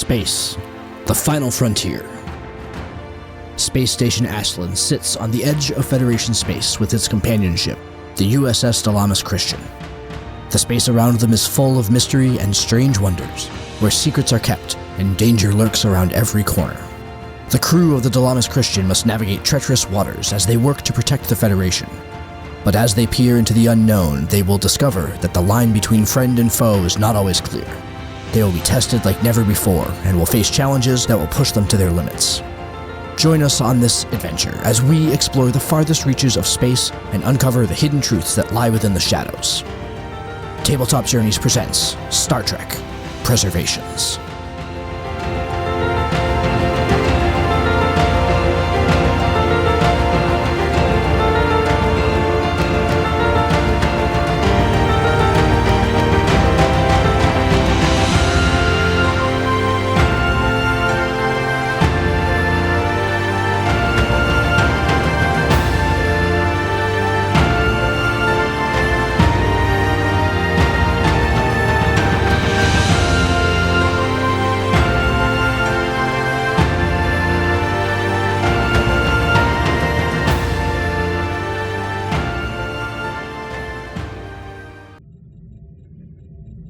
Space, the final frontier. Space Station Ashland sits on the edge of Federation space with its companion ship, the USS Dilamus Christian. The space around them is full of mystery and strange wonders, where secrets are kept and danger lurks around every corner. The crew of the Dilamus Christian must navigate treacherous waters as they work to protect the Federation. But as they peer into the unknown, they will discover that the line between friend and foe is not always clear. They will be tested like never before and will face challenges that will push them to their limits. Join us on this adventure as we explore the farthest reaches of space and uncover the hidden truths that lie within the shadows. Tabletop Journeys presents Star Trek: Preservations.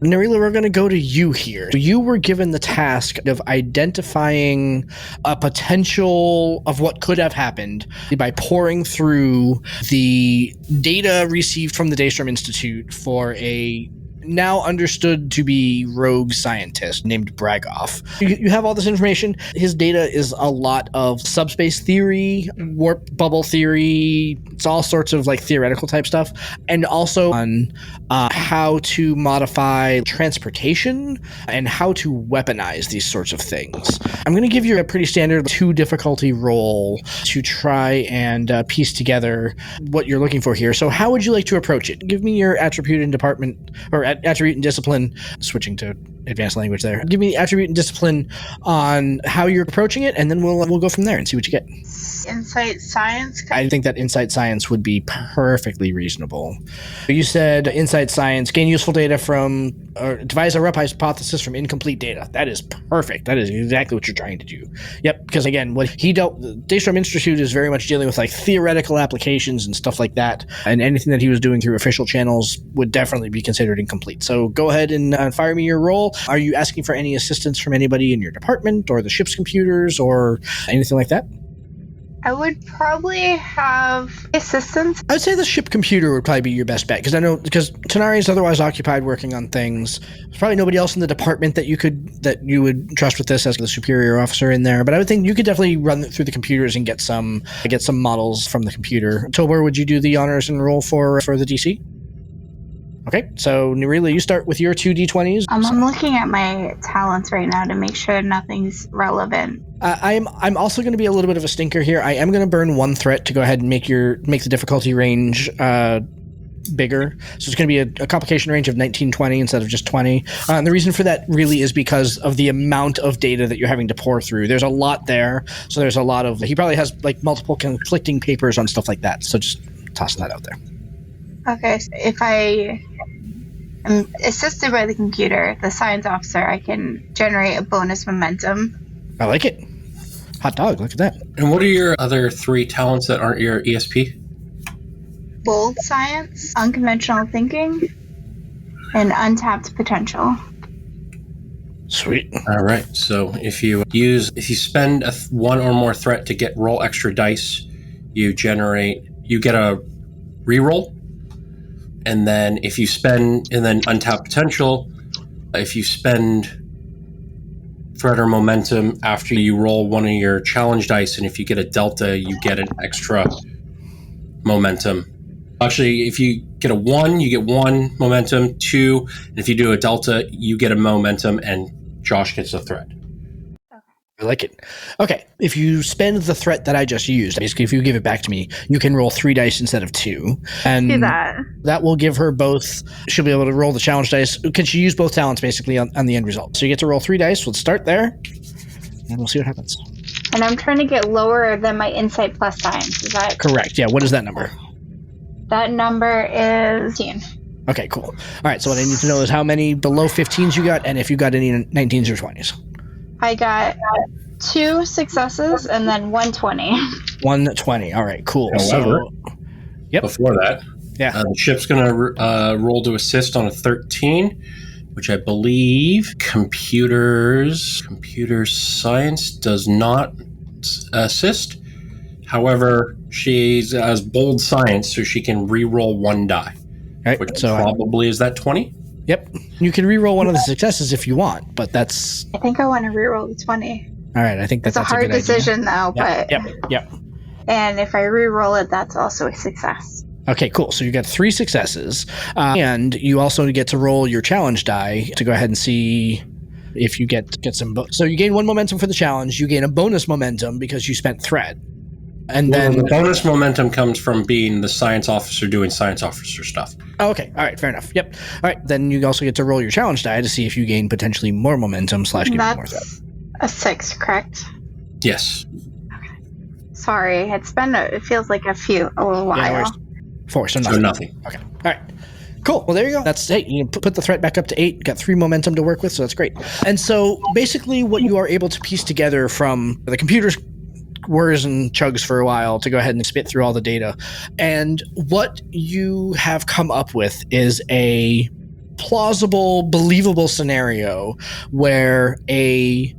Narila, we're going to go to you here. You were given the task of identifying a potential of what could have happened by poring through the data received from the Daystrom Institute for a now understood to be rogue scientist named Bragoff. You have all this information. His data is a lot of subspace theory, warp bubble theory. It's all sorts of like theoretical type stuff, and also on how to modify transportation and how to weaponize these sorts of things. I'm going to give you a pretty standard 2 difficulty roll to try and piece together what you're looking for here. So how would you like to approach it? Give me your attribute and department, or attribute and discipline, switching to advanced language there. Give me the attribute and discipline on how you're approaching it, and then we'll go from there and see what you get. Insight science? I think that insight science would be perfectly reasonable. You said insight science, gain useful data from, or devise a rough hypothesis from incomplete data. That is perfect. That is exactly what you're trying to do. Yep, because again, what he dealt, the Daystrom Institute is very much dealing with like theoretical applications and stuff like that, and anything that he was doing through official channels would definitely be considered incomplete. So go ahead and fire me your roll. Are you asking for any assistance from anybody in your department or the ship's computers or anything like that? I would probably have assistance. I would say the ship computer would probably be your best bet, because I know, because Tanari is otherwise occupied working on things. There's probably nobody else in the department that you would trust with this as the superior officer in there. But I would think you could definitely run it through the computers and get some models from the computer. Tobor, would you do the honors and roll for the DC? Okay, so Narila, you start with your 2 D20s. I'm looking at my talents right now to make sure nothing's relevant. I'm also going to be a little bit of a stinker here. I am going to burn 1 threat to go ahead and make the difficulty range bigger. So it's going to be a complication range of 19-20 instead of just 20. And the reason for that really is because of the amount of data that you're having to pour through. There's a lot there. So there's a lot of, he probably has like multiple conflicting papers on stuff like that. So just toss that out there. Okay, so if I am assisted by the computer, the science officer, I can generate a bonus momentum. I like it. Hot dog, look at that. And what are your other 3 talents that aren't your ESP? Bold science, unconventional thinking, and untapped potential. Sweet. All right, so if you spend 1 or more threat to roll extra dice, you get a reroll. And then untapped potential, if you spend threat or momentum after you roll one of your challenge dice, and if you get a delta, you get an extra momentum. Actually, if you get a 1, you get 1 momentum, 2, and if you do a delta, you get a momentum, and Josh gets a threat. I like it. Okay, if you spend the threat that I just used, basically if you give it back to me, you can roll 3 dice instead of 2. And do that. That will give her both, she'll be able to roll the challenge dice. Can she use both talents basically on the end result? So you get to roll 3 dice. We'll start there, and we'll see what happens. And I'm trying to get lower than my insight plus science. Is that correct? Yeah, what is that number? That number is 15. Okay, cool. All right, so what I need to know is how many below 15s you got, and if you got any 19s or 20s. I got 2 successes and then 120. 120. All right, cool. However, Yep. before that, the ship's going to roll to assist on a 13, which I believe computer science does not assist. However, she has bold science, so she can re-roll 1 die, right, which so probably is that 20? Yep. You can re-roll one of the successes if you want, but that's... I think I want to re-roll the 20. All right, I think that's a hard decision, though, but... Yep. And if I re-roll it, that's also a success. Okay, cool. So you got 3 successes, and you also get to roll your challenge die to go ahead and see if you get some... So you gain 1 momentum for the challenge. You gain a bonus momentum because you spent threat. And then the bonus momentum comes from being the science officer doing science officer stuff. Oh, okay. All right. Fair enough. Yep. All right. Then you also get to roll your challenge die to see if you gain potentially more momentum / give you more threat. A 6, correct? Yes. Okay. Sorry. It feels like a little while. Yeah, 4, so nothing. Okay. All right. Cool. Well, there you go. That's 8. You put the threat back up to 8. Got 3 momentum to work with, so that's great. And so basically what you are able to piece together from the computer's whirs and chugs for a while to go ahead and spit through all the data. And what you have come up with is a plausible, believable scenario where a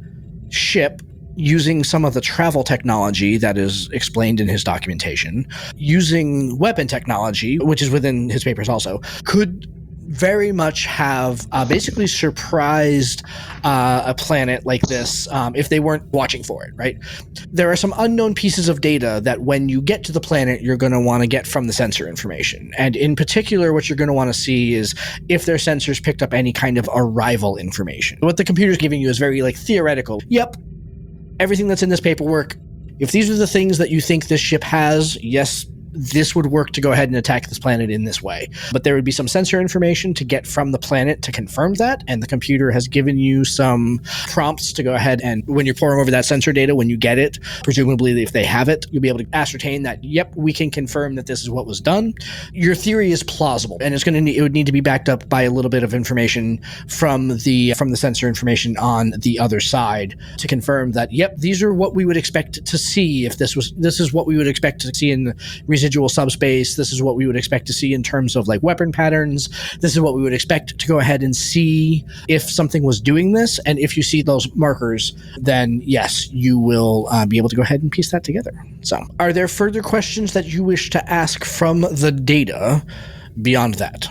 ship using some of the travel technology that is explained in his documentation, using weapon technology, which is within his papers also, could very much have basically surprised a planet like this if they weren't watching for it, right? There are some unknown pieces of data that when you get to the planet, you're going to want to get from the sensor information. And in particular, what you're going to want to see is if their sensors picked up any kind of arrival information. What the computer's giving you is very theoretical. Yep, everything that's in this paperwork, if these are the things that you think this ship has, yes, this would work to go ahead and attack this planet in this way. But there would be some sensor information to get from the planet to confirm that, and the computer has given you some prompts to go ahead and, when you're pouring over that sensor data, when you get it, presumably if they have it, you'll be able to ascertain that, yep, we can confirm that this is what was done. Your theory is plausible, and it would need to be backed up by a little bit of information from the sensor information on the other side to confirm that, yep, these are what we would expect to see if this is what we would expect to see in residual subspace. This is what we would expect to see in terms of weapon patterns. This is what we would expect to go ahead and see if something was doing this. And if you see those markers, then yes, you will be able to go ahead and piece that together. So are there further questions that you wish to ask from the data beyond that?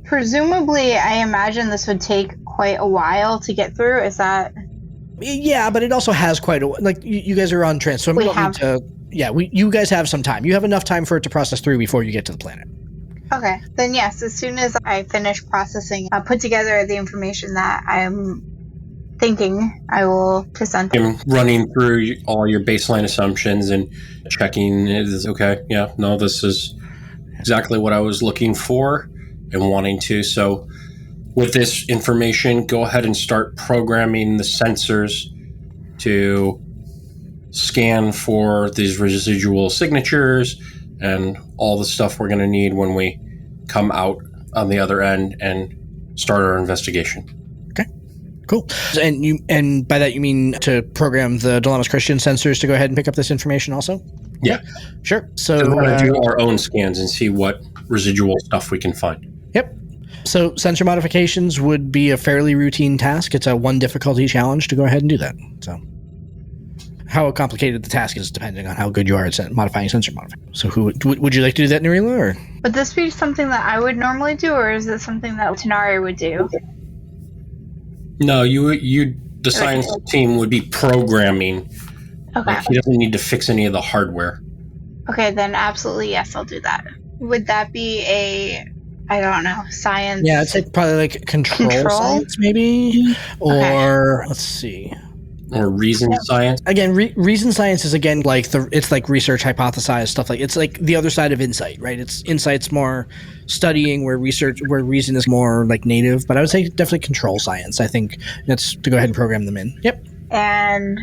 Presumably, I imagine this would take quite a while to get through. Is that... Yeah, but it also has quite a... you guys are on trans, so we don't need to... Yeah, you guys have some time. You have enough time for it to process through before you get to the planet. Okay. Then yes, as soon as I finish processing, I'll put together the information that I'm thinking, I will present them. I'm running through all your baseline assumptions and checking, is okay, yeah, no, this is exactly what I was looking for and wanting to. So with this information, go ahead and start programming the sensors to scan for these residual signatures and all the stuff we're going to need when we come out on the other end and start our investigation. Okay, cool. And by that you mean to program the Dilamus Christian sensors to go ahead and pick up this information also? Yeah. Sure. So we're going to do our own scans and see what residual stuff we can find. Yep. So sensor modifications would be a fairly routine task. It's a 1 difficulty challenge to go ahead and do that. So how complicated the task is depending on how good you are at modifying sensor modifications. So would you like to do that, Narila? Or? Would this be something that I would normally do, or is it something that Tanari would do? No, the science team would be programming. Okay. He doesn't need to fix any of the hardware. Okay, then absolutely yes, I'll do that. Would that be I don't know, science? Yeah, it's probably control science maybe? Or, let's see. Or reason science. Again, reason science is it's like research, hypothesize stuff it's like the other side of insight, right? Insight's more studying, where reason is more native. But I would say definitely control science. I think that's to go ahead and program them in. Yep. And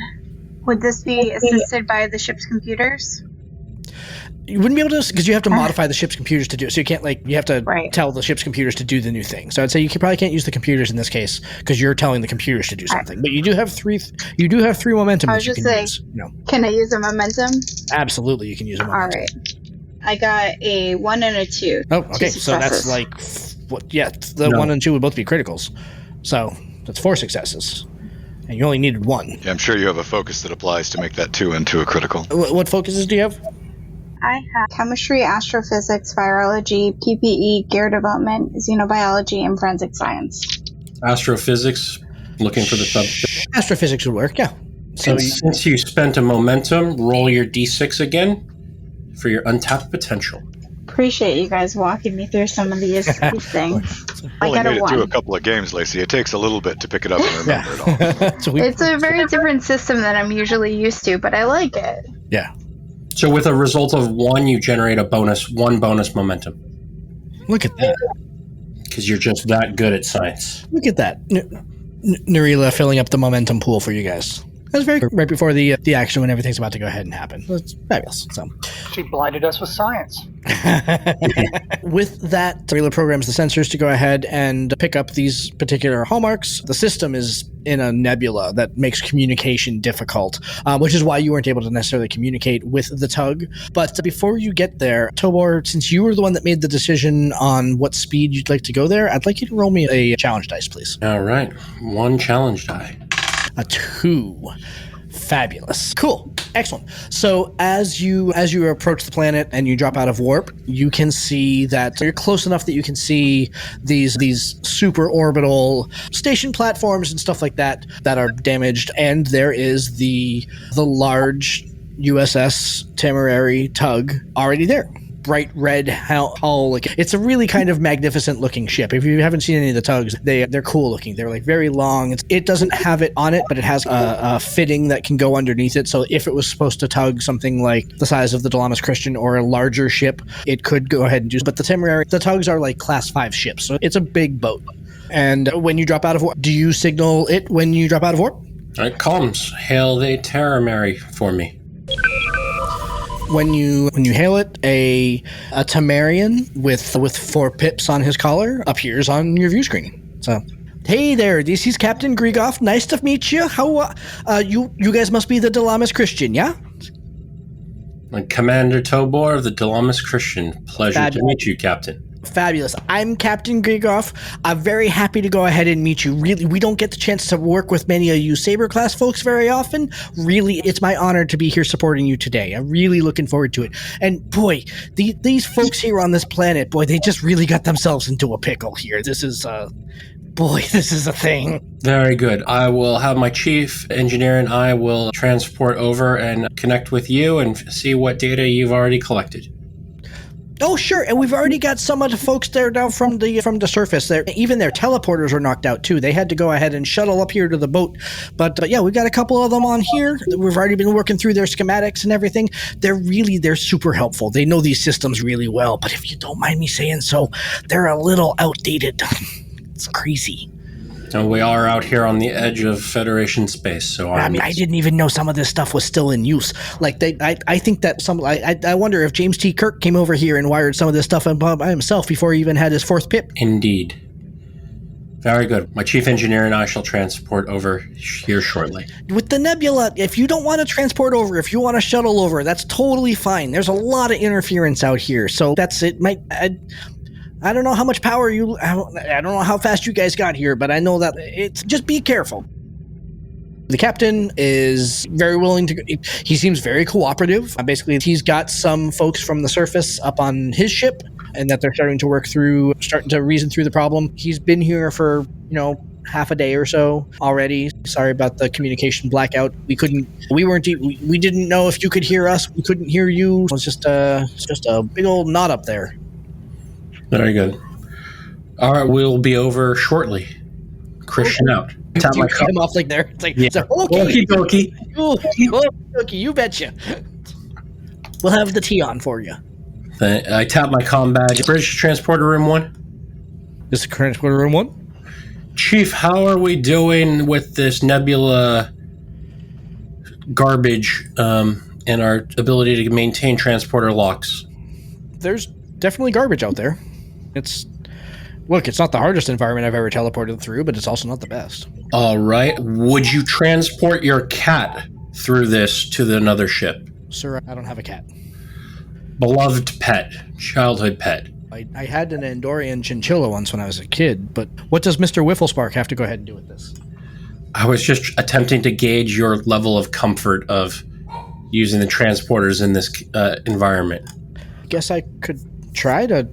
would this be assisted by the ship's computers? You wouldn't be able to, because you have to modify the ship's computers to do it. So you can't you have to Right. tell the ship's computers to do the new thing. So I'd say you probably can't use the computers in this case because you're telling the computers to do something. But you do have three momentum I that was you just can saying, use. can I use a momentum? Absolutely, you can use a momentum. All right. I got a 1 and a 2. Oh, okay. So that's successes. the 1 and 2 would both be criticals. So that's 4 successes. And you only needed 1. Yeah, I'm sure you have a focus that applies to make that 2 into a critical. What focuses do you have? I have chemistry, astrophysics, virology, PPE, gear development, xenobiology, and forensic science. Astrophysics, looking for the sub. Astrophysics would work, yeah. So Since you spent a momentum, roll your d6 again for your untapped potential. Appreciate you guys walking me through some of these things. I Only got made a it 1. through a couple of games, Lacey. It takes a little bit to pick it up and remember it all. So It's a very different system than I'm usually used to, but I like it. yeah. So with a result of 1, you generate one bonus momentum. Look at that. Because you're just that good at science. Look at that. Narila filling up the momentum pool for you guys. That's very right before the action when everything's about to go ahead and happen. It's fabulous. So She blinded us with science. with that, Narila programs the sensors to go ahead and pick up these particular hallmarks. The system is in a nebula that makes communication difficult, which is why you weren't able to necessarily communicate with the tug. But before you get there, Tobor, since you were the one that made the decision on what speed you'd like to go there, I'd like you to roll me a challenge dice, please. All right. 1 challenge die. A 2. Fabulous. Cool. Excellent. So as you approach the planet and you drop out of warp, you can see that you're close enough that you can see these super orbital station platforms and stuff like that are damaged, and there is the large USS Téméraire tug already there. Bright red hull. It's a really kind of magnificent looking ship. If you haven't seen any of the tugs, they're cool looking. They're very long. It doesn't have it on it, but it has a fitting that can go underneath it. So if it was supposed to tug something like the size of the Dilamus Christian or a larger ship, it could go ahead and do. But the Téméraire, the tugs are like class 5 ships, so it's a big boat. And when you drop out of warp, do you signal it when you drop out of warp? All right, comms. Hail the Téméraire for me. When you hail it, a Témérian with 4 pips on his collar appears on your view screen. So, hey there, this is Captain Grigoff. Nice to meet you. How you guys must be the Dilamus Christian, yeah? Commander Tobor of the Dilamus Christian. Pleasure to meet you, Captain. Fabulous. I'm Captain Grigoff. I'm very happy to go ahead and meet you. Really, we don't get the chance to work with many of you Saber class folks very often. Really, it's my honor to be here supporting you today. I'm really looking forward to it. And boy, these folks here on this planet, boy, they just really got themselves into a pickle here. This is this is a thing. Very good. I will have my chief engineer and I will transport over and connect with you and see what data you've already collected. Oh, sure, and we've already got some of the folks there down from the surface. There, even their teleporters are knocked out too. They had to go ahead and shuttle up here to the boat. But yeah, we've got a couple of them on here. We've already been working through their schematics and everything. They're super helpful. They know these systems really well. But if you don't mind me saying so, they're a little outdated. It's crazy. And we are out here on the edge of Federation space, so I didn't even know some of this stuff was still in use. I think that I wonder if James T. Kirk came over here and wired some of this stuff by himself before he even had his 4th pip. Indeed. Very good. My chief engineer and I shall transport over here shortly. With the nebula, if you don't want to transport over, if you want to shuttle over, that's totally fine. There's a lot of interference out here, so that's it. I don't know how much power I don't know how fast you guys got here, but I know that just be careful. The captain is very willing he seems very cooperative. Basically, he's got some folks from the surface up on his ship, and that they're starting to reason through the problem. He's been here for, half a day or so already. Sorry about the communication blackout. We didn't know if you could hear us. We couldn't hear you. It was just a big old knot up there. Very good. All right, we'll be over shortly. Christian out. Tap You my cut him off like there. It's like, Yeah. okay, Okie you betcha. We'll have the tea on for you. I tap my comm badge. British Transporter Room 1. This is Transporter Room 1. Chief, how are we doing with this nebula garbage? and our ability to maintain transporter locks. There's definitely garbage out there. Look, it's not the hardest environment I've ever teleported through, but it's also not the best. All right. Would you transport your cat through this to another ship? Sir, I don't have a cat. Beloved pet, childhood pet. I had an Andorian chinchilla once when I was a kid, but what does Mr. Whifflespark have to go ahead and do with this? I was just attempting to gauge your level of comfort of using the transporters in this environment. I guess I could try to...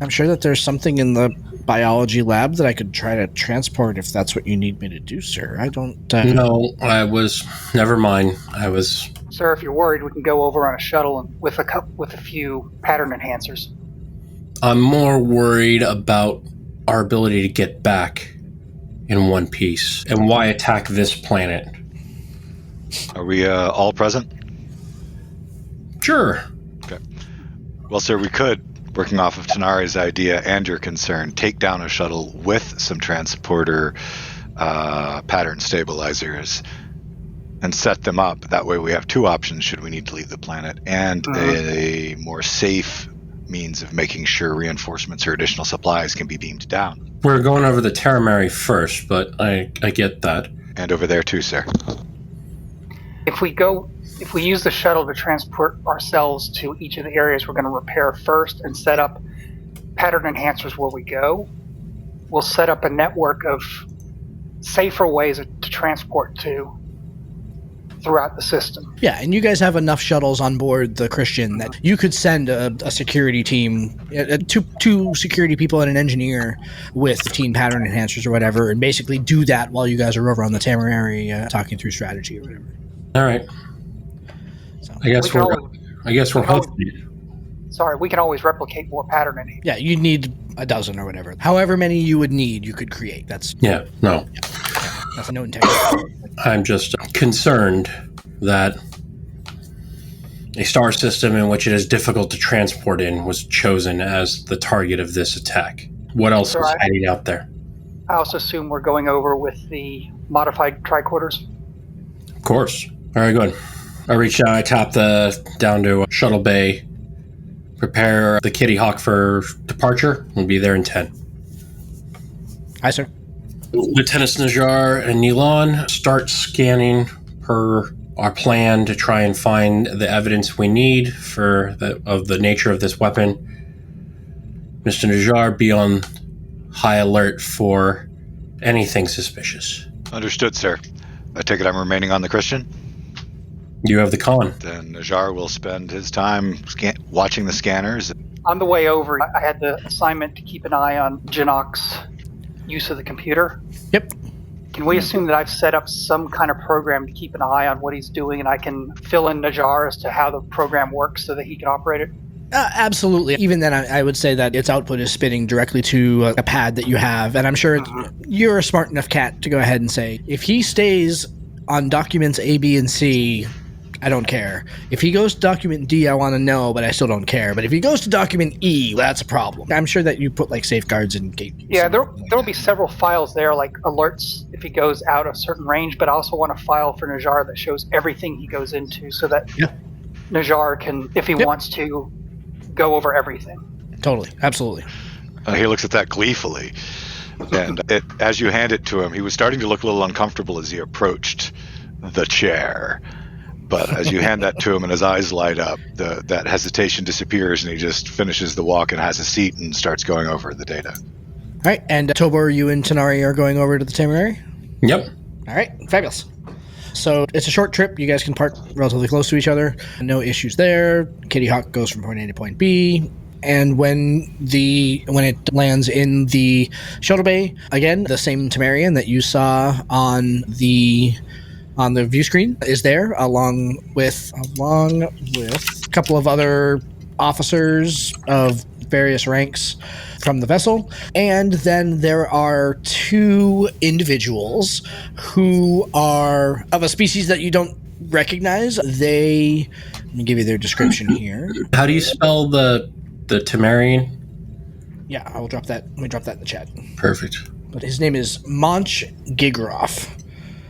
I'm sure that there's something in the biology lab that I could try to transport if that's what you need me to do, sir. I don't... No, never mind. Sir, if you're worried, we can go over on a shuttle and with a few pattern enhancers. I'm more worried about our ability to get back in one piece. And why attack this planet? Are we all present? Sure. Okay. Well, sir, we could, working off of Tanari's idea and your concern, take down a shuttle with some transporter pattern stabilizers and set them up. That way we have two options should we need to leave the planet, and a more safe means of making sure reinforcements or additional supplies can be beamed down. We're going over the Téméraire first, but I get that. And over there too, sir. If we use the shuttle to transport ourselves to each of the areas we're going to repair first and set up pattern enhancers where we go, we'll set up a network of safer ways to transport to throughout the system. Yeah, and you guys have enough shuttles on board the Christian that you could send a security team, two security people and an engineer with 15 pattern enhancers or whatever, and basically do that while you guys are over on the Téméraire talking through strategy or whatever. All right. So, I guess we're hosting. Sorry, we can always replicate more pattern enhancers. Yeah, you'd need a dozen or whatever. However many you would need, you could create. That's no integrity. I'm just concerned that a star system in which it is difficult to transport in was chosen as the target of this attack. What else is hiding out there? I also assume we're going over with the modified tricorders. Of course. All right, good. I reach down, I tap down to Shuttle Bay, prepare the Kitty Hawk for departure. We'll be there in 10. Aye, sir. Lieutenants Najjar and Nilan start scanning per our plan to try and find the evidence we need of the nature of this weapon. Mr. Najjar, be on high alert for anything suspicious. Understood, sir. I take it I'm remaining on the Christian? You have the con. Then Najjar will spend his time watching the scanners. On the way over, I had the assignment to keep an eye on Jinock's use of the computer. Yep. Can we assume that I've set up some kind of program to keep an eye on what he's doing, and I can fill in Najjar as to how the program works so that he can operate it? Absolutely. Even then, I would say that its output is spitting directly to a pad that you have, and I'm sure you're a smart enough cat to go ahead and say, if he stays on documents A, B, and C, I don't care. If he goes to document D, I want to know, but I still don't care. But if he goes to document E, that's a problem. I'm sure that you put like safeguards and gatekeepers. Yeah, there'll be several files there, like alerts if he goes out a certain range, but I also want a file for Najjar that shows everything he goes into so that Najjar can, if he wants to, go over everything. Totally. Absolutely. He looks at that gleefully. And as you hand it to him, he was starting to look a little uncomfortable as he approached the chair. But as you hand that to him and his eyes light up, that hesitation disappears and he just finishes the walk and has a seat and starts going over the data. All right. And Tobor, you and Tanari are going over to the Téméraire? Yep. All right. Fabulous. So it's a short trip. You guys can park relatively close to each other. No issues there. Kitty Hawk goes from point A to point B. And when it lands in the shuttle bay, again, the same Témérian that you saw on the view screen is there, along with a couple of other officers of various ranks from the vessel. And then there are two individuals who are of a species that you don't recognize. Let me give you their description here. How do you spell the Téméraire? Yeah, I will drop that. Let me drop that in the chat. Perfect. But his name is Monch Gigroff.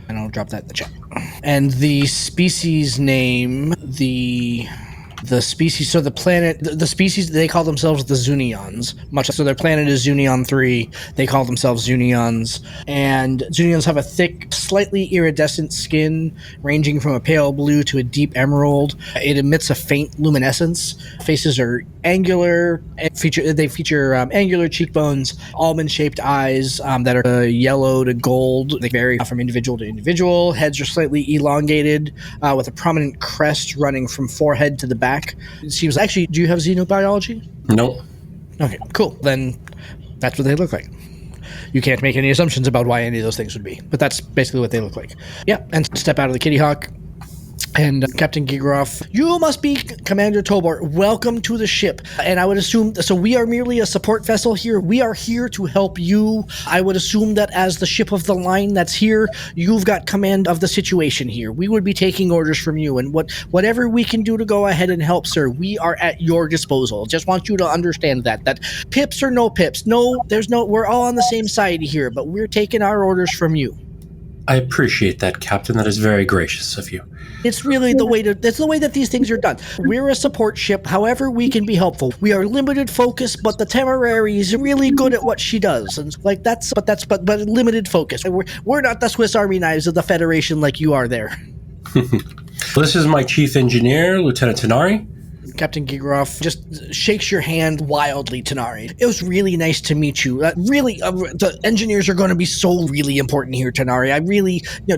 And I'll drop that in the chat. And the species name, the species, so the planet, the species, they call themselves the Zunneons. So their planet is Zunneon III. They call themselves Zunneons. And Zunneons have a thick, slightly iridescent skin, ranging from a pale blue to a deep emerald. It emits a faint luminescence. Faces are angular. They feature angular cheekbones, almond-shaped eyes that are yellow to gold. They vary from individual to individual. Heads are slightly elongated, with a prominent crest running from forehead to the back. It seems actually. Do you have xenobiology? Nope. Okay, cool. Then that's what they look like. You can't make any assumptions about why any of those things would be, but that's basically what they look like. Yeah, and step out of the Kitty Hawk. And Captain Gigroff, you must be Commander Tobor. Welcome to the ship. And I would assume, so we are merely a support vessel here. We are here to help you. I would assume that as the ship of the line that's here, you've got command of the situation here. We would be taking orders from you. And whatever we can do to go ahead and help, sir, we are at your disposal. Just want you to understand that pips or no pips. No, we're all on the same side here, but we're taking our orders from you. I appreciate that, Captain. That is very gracious of you. It's really that's the way that these things are done. We're a support ship, however we can be helpful. We are limited focus, but the Téméraire is really good at what she does. And like but limited focus. We're not the Swiss Army knives of the Federation like you are there. This is my chief engineer, Lieutenant Tanari. Captain Gigroff just shakes your hand wildly, Tanari. It was really nice to meet you. The engineers are going to be so really important here, Tanari.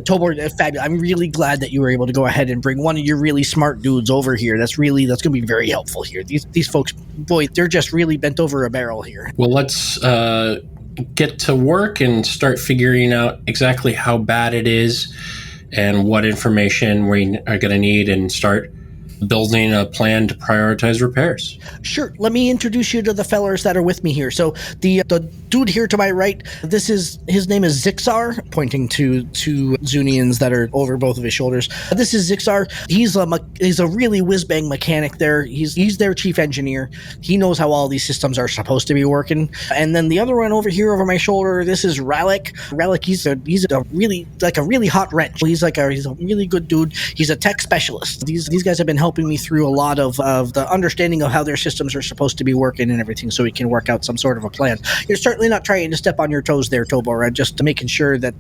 Tobor, fabulous. I'm really glad that you were able to go ahead and bring one of your really smart dudes over here. That's going to be very helpful here. These folks, boy, they're just really bent over a barrel here. Well, let's get to work and start figuring out exactly how bad it is and what information we are going to need and start building a plan to prioritize repairs. Sure. Let me introduce you to the fellers that are with me here. So the dude here to my right, his name is Zixar, pointing to Zunneons that are over both of his shoulders. This is Zixar. He's a really whiz-bang mechanic there. He's their chief engineer. He knows how all these systems are supposed to be working. And then the other one over here over my shoulder, this is Ralek. Ralek, he's a really hot wrench. He's a really good dude. He's a tech specialist. These guys have been helping me through a lot of the understanding of how their systems are supposed to be working and everything, so we can work out some sort of a plan. You're certainly not trying to step on your toes there, Tobor. Just making sure that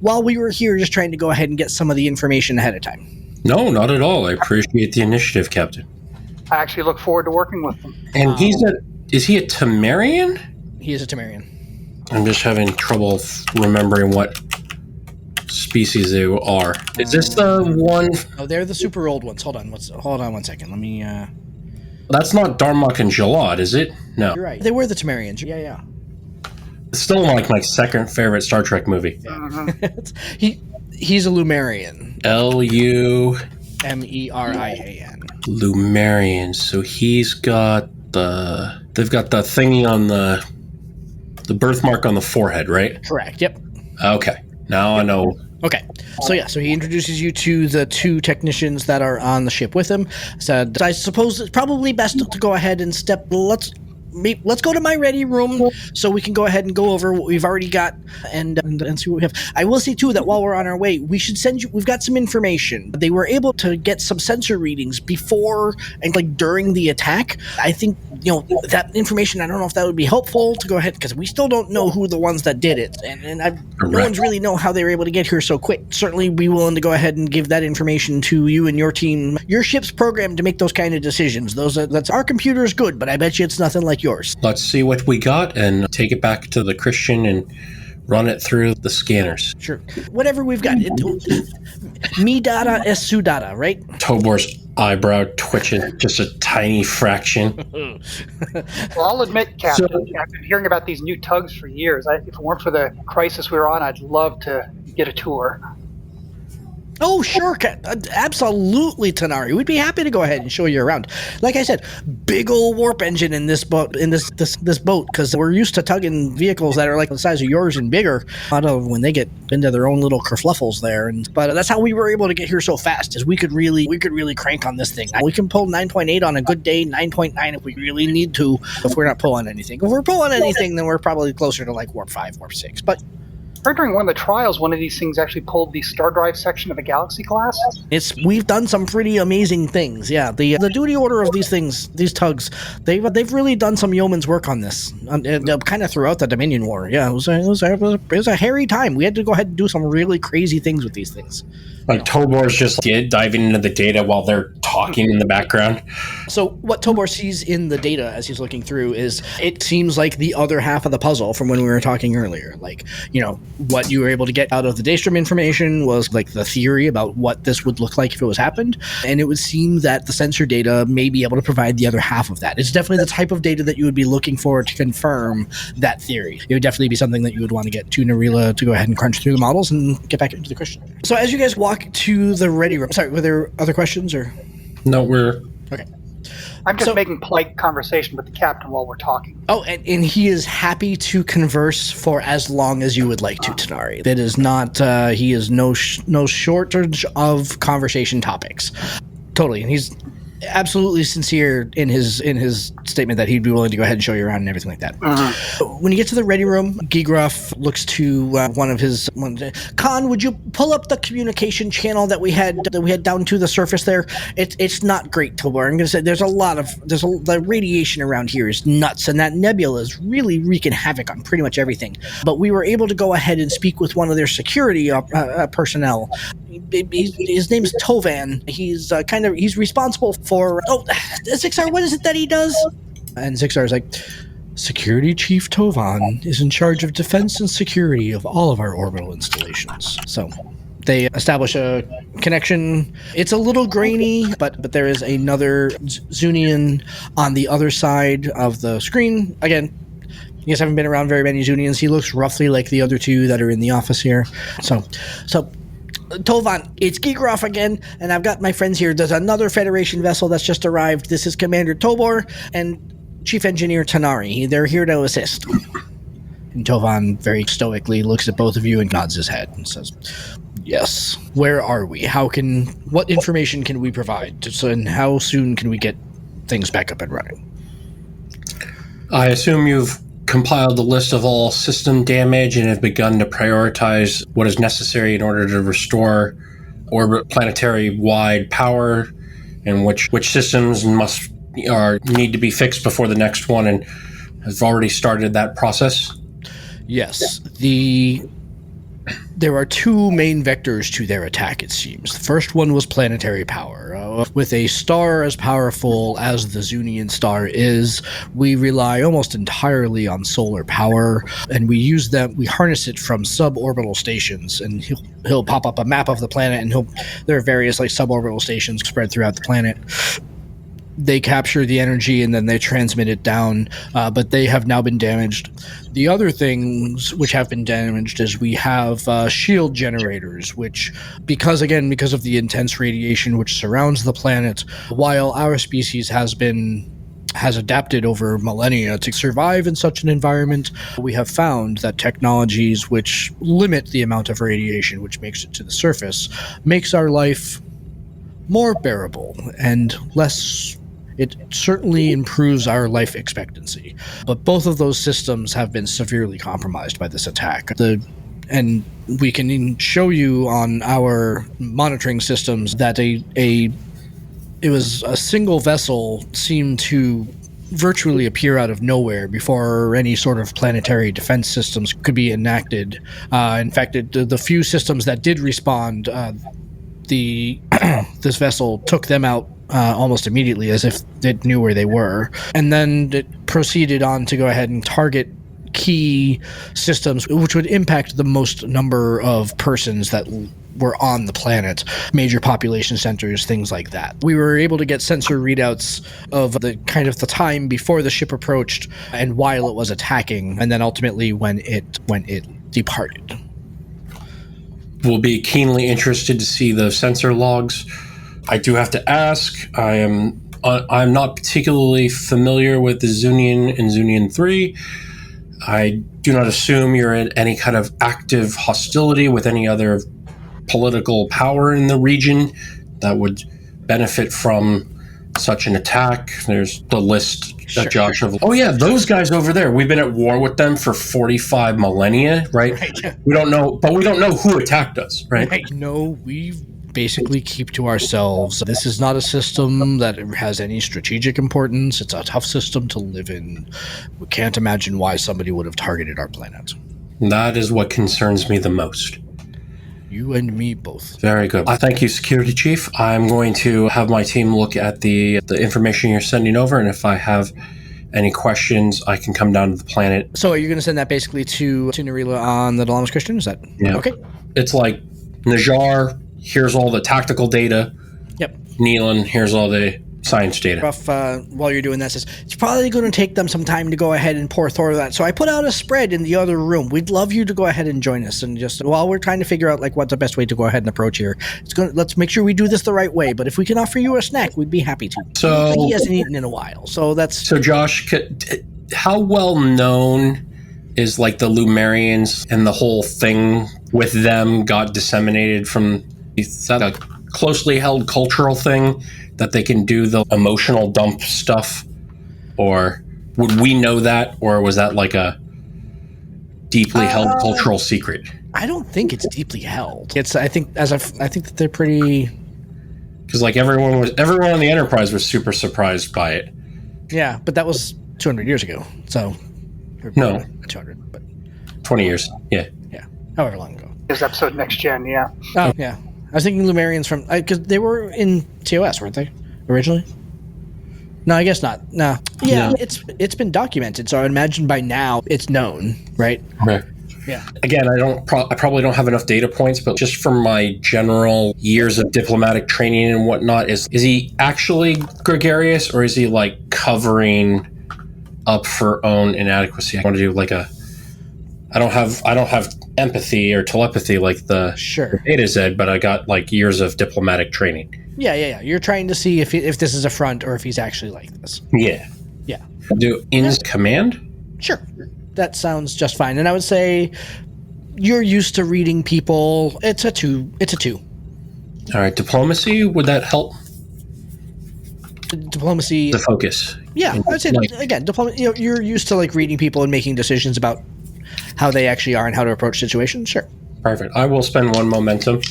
while we were here, just trying to go ahead and get some of the information ahead of time. No, not at all. I appreciate the initiative, Captain. I actually look forward to working with them. And is he a Téméraire? He is a Téméraire. I'm just having trouble remembering what species they are. Is this the one? Oh, they're the super old ones. Hold on 1 second. Let me. That's not Darmok and Jalad, is it? No. You're right. They were the Témérians. Yeah. It's still like my second favorite Star Trek movie. He's a Lumerian. Lumerian. Lumerian. So they've got the thingy on the birthmark on the forehead, right? Correct. Yep. Okay. Now I know. Okay. So he introduces you to the two technicians that are on the ship with him. Said, I suppose it's probably best to go ahead and let's go to my ready room so we can go ahead and go over what we've already got and see what we have. I will say too that while we're on our way, we've got some information. They were able to get some sensor readings before and during the attack. I think that information, I don't know if that would be helpful to go ahead, because we still don't know who the ones that did it, and no one's really know how they were able to get here so quick. Certainly be willing to go ahead and give that information to you and your team. Your ship's programmed to make those kind of decisions. That's our computer is good, but I bet you it's nothing like yours. Let's see what we got and take it back to the Christian and run it through the scanners. Sure. Whatever we've got. Mi data es su data, right? Tobor's eyebrow twitching just a tiny fraction. Well, I'll admit, Captain, I've been hearing about these new tugs for years. If it weren't for the crisis we were on, I'd love to get a tour. Oh, sure. Absolutely, Tanari. We'd be happy to go ahead and show you around. Like I said, big old warp engine in this boat, because we're used to tugging vehicles that are like the size of yours and bigger when they get into their own little kerfluffles there. But that's how we were able to get here so fast, is we could really crank on this thing. We can pull 9.8 on a good day, 9.9 if we really need to, if we're not pulling anything. If we're pulling anything, then we're probably closer to like warp 5, warp 6. But heard during one of the trials, one of these things actually pulled the star drive section of a Galaxy class. We've done some pretty amazing things. Yeah, the duty order of these things, these tugs, they've really done some yeoman's work on this, kind of throughout the Dominion War. Yeah, it was a hairy time. We had to go ahead and do some really crazy things with these things. Like Tobor's just diving into the data while they're talking in the background. So what Tobor sees in the data as he's looking through is, it seems like the other half of the puzzle from when we were talking earlier. Like, what you were able to get out of the Daystrom information was like the theory about what this would look like if it was happened. And it would seem that the sensor data may be able to provide the other half of that. It's definitely the type of data that you would be looking for to confirm that theory. It would definitely be something that you would want to get to Narila to go ahead and crunch through the models and get back into the Christian. So as you guys walk to the ready room, sorry, were there other questions or? No, we're... Okay. I'm just making polite conversation with the captain while we're talking. Oh, and he is happy to converse for as long as you would like to, Tanari. That is not, he is no shortage of conversation topics. Totally, and he's absolutely sincere in his statement that he'd be willing to go ahead and show you around and everything like that. When you get to the ready room, Gigroff looks to one of his Khan, would you pull up the communication channel that we had down to the surface there? It's not great, Tobor. I'm going to say the radiation around here is nuts, and that nebula is really wreaking havoc on pretty much everything. But we were able to go ahead and speak with one of their security personnel. His name's Tovan. He's responsible for Zixar, what is it that he does? And Zixar is like, Security Chief Tovan is in charge of defense and security of all of our orbital installations. So they establish a connection. It's a little grainy, but there is another Zunneon on the other side of the screen. Again, you guys haven't been around very many Zunneons. He looks roughly like the other two that are in the office here. So Tovan, it's Gigroff again, and I've got my friends here. There's another Federation vessel that's just arrived. This is Commander Tobor and Chief Engineer Tanari. They're here to assist. And Tovan very stoically looks at both of you and nods his head and says, yes. Where are we? What information can we provide? And how soon can we get things back up and running? I assume you've compiled the list of all system damage and have begun to prioritize what is necessary in order to restore planetary-wide power, and which systems need to be fixed before the next one, and have already started that process? Yes. There are two main vectors to their attack, it seems. The first one was planetary power. With a star as powerful as the Zunneon star is, we rely almost entirely on solar power, and we harness it from suborbital stations, and he'll pop up a map of the planet, and there are various suborbital stations spread throughout the planet. They capture the energy and then they transmit it down, but they have now been damaged. The other things which have been damaged is we have shield generators, which, because of the intense radiation which surrounds the planet, while our species has adapted over millennia to survive in such an environment, we have found that technologies which limit the amount of radiation which makes it to the surface makes our life more bearable and less. It certainly improves our life expectancy. But both of those systems have been severely compromised by this attack. And we can show you on our monitoring systems that it was a single vessel seemed to virtually appear out of nowhere before any sort of planetary defense systems could be enacted. In fact, the few systems that did respond, this vessel took them out almost immediately, as if it knew where they were. And then it proceeded on to go ahead and target key systems which would impact the most number of persons that were on the planet, major population centers, things like that. We were able to get sensor readouts of the time before the ship approached and while it was attacking, and then ultimately when it departed. We'll be keenly interested to see the sensor logs. I do have to ask, I'm not particularly familiar with the Zunneon and Zunneon III. I do not assume you're in any kind of active hostility with any other political power in the region that would benefit from such an attack. There's the list Sure. that Josh of. Oh yeah, those guys over there. We've been at war with them for 45 millennia, right? We don't know, but we don't know who attacked us, right? No, we basically keep to ourselves. This is not a system that has any strategic importance. It's a tough system to live in. We can't imagine why somebody would have targeted our planet. That is what concerns me the most. You and me both. Very good. I thank you, Security Chief. I'm going to have my team look at the information you're sending over, and if I have any questions, I can come down to the planet. So are you going to send that basically to Narila on the Dilamus Christian? Is that okay? It's like Najar, here's all the tactical data. Yep. Neelan, here's all the science data. Ruff, while you're doing that, says it's probably going to take them some time to go ahead and pour through that. So I put out a spread in the other room. We'd love you to go ahead and join us. And just while we're trying to figure out like what's the best way to go ahead and approach here, let's make sure we do this the right way. But if we can offer you a snack, we'd be happy to. So he hasn't eaten in a while, so Josh, how well known is like the Lumerians and the whole thing with them got disseminated from? Is that a closely held cultural thing that they can do the emotional dump stuff, or would we know that, or was that like a deeply held cultural secret? I don't think it's deeply held. I think that they're pretty. Because like everyone on the Enterprise was super surprised by it. Yeah, but that was 200 years ago. So no, 200, but 20 years. Yeah, however long ago. This episode Next Gen, yeah. Oh yeah. I was thinking Lumerians from because they were in TOS, weren't they, originally? No, I guess not. No. Yeah, it's been documented, so I imagine by now it's known, right? Right. Yeah. Again, I probably don't have enough data points, but just from my general years of diplomatic training and whatnot, is he actually gregarious, or is he like covering up for own inadequacy? I want to do like I don't have empathy or telepathy like the A to Z, but I got like years of diplomatic training. Yeah. You're trying to see if this is a front or if he's actually like this. Yeah. Do in command? Sure. That sounds just fine. And I would say you're used to reading people. It's a 2. All right. Diplomacy, would that help? Diplomacy. The focus. Yeah. I would say, again, diplomacy, you're used to like reading people and making decisions about how they actually are and how to approach situations. Sure. Perfect. I will spend 1 momentum.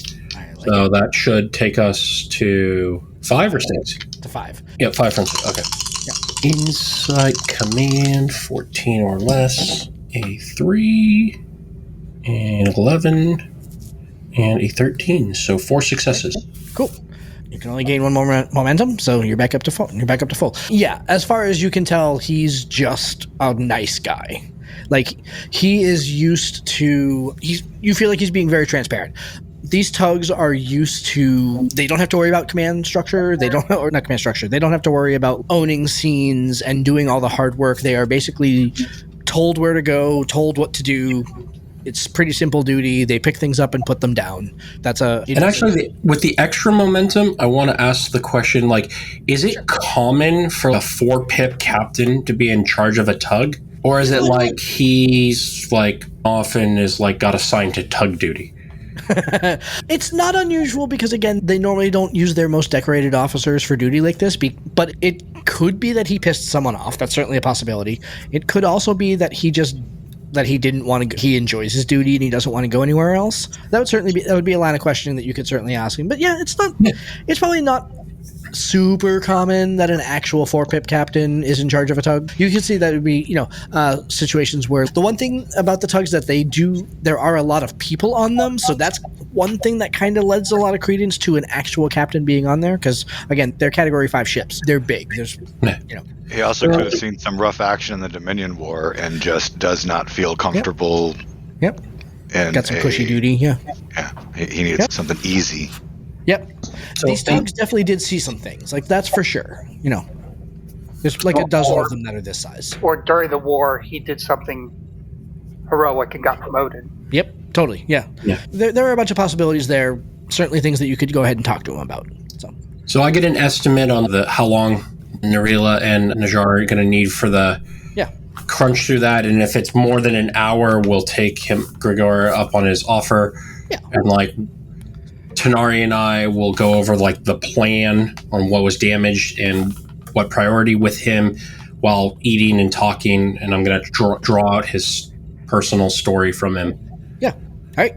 So that should take us to 5 or 6? To 5. Yeah, 5 from 6. Okay. Yeah. Insight command, 14 or less, a 3, and 11, and a 13. So 4 successes. Cool. You can only gain 1 more momentum, so you're back up to full. Yeah, as far as you can tell, he's just a nice guy. Like, he is used to... You feel like he's being very transparent. These tugs are used to... They don't have to worry about command structure. They don't... Or not command structure. They don't have to worry about owning scenes and doing all the hard work. They are basically told where to go, told what to do. It's pretty simple duty. They pick things up and put them down. That's a... And actually, with the extra momentum, I want to ask the question, like, is it common for a 4-pip captain to be in charge of a tug? Or is it like he's like often is like got assigned to tug duty? It's not unusual because, again, they normally don't use their most decorated officers for duty like this, but it could be that he pissed someone off. That's certainly a possibility. It could also be that he didn't want to. He enjoys his duty and he doesn't want to go anywhere else. That would be a line of questioning that you could certainly ask him. But yeah, it's probably not super common that an actual 4-pip captain is in charge of a tug. You can see that it would be, situations where the one thing about the tugs that they do, there are a lot of people on them, so that's one thing that kind of lends a lot of credence to an actual captain being on there, because, again, they're Category 5 ships. They're big. He also could have seen some rough action in the Dominion War and just does not feel comfortable. Yep. Got some cushy duty, yeah. Yeah, he needs something easy. Yep. So these tugs definitely did see some things. Like, that's for sure. There's like a dozen of them that are this size. Or during the war, he did something heroic and got promoted. Yep, totally. Yeah. There are a bunch of possibilities there. Certainly things that you could go ahead and talk to him about. So I get an estimate on how long Narila and Najar are going to need for the crunch through that. And if it's more than an hour, we'll take Gregor up on his offer. Yeah. And Tanari and I will go over like the plan on what was damaged and what priority with him while eating and talking, and I'm going to draw out his personal story from him. Yeah. All right.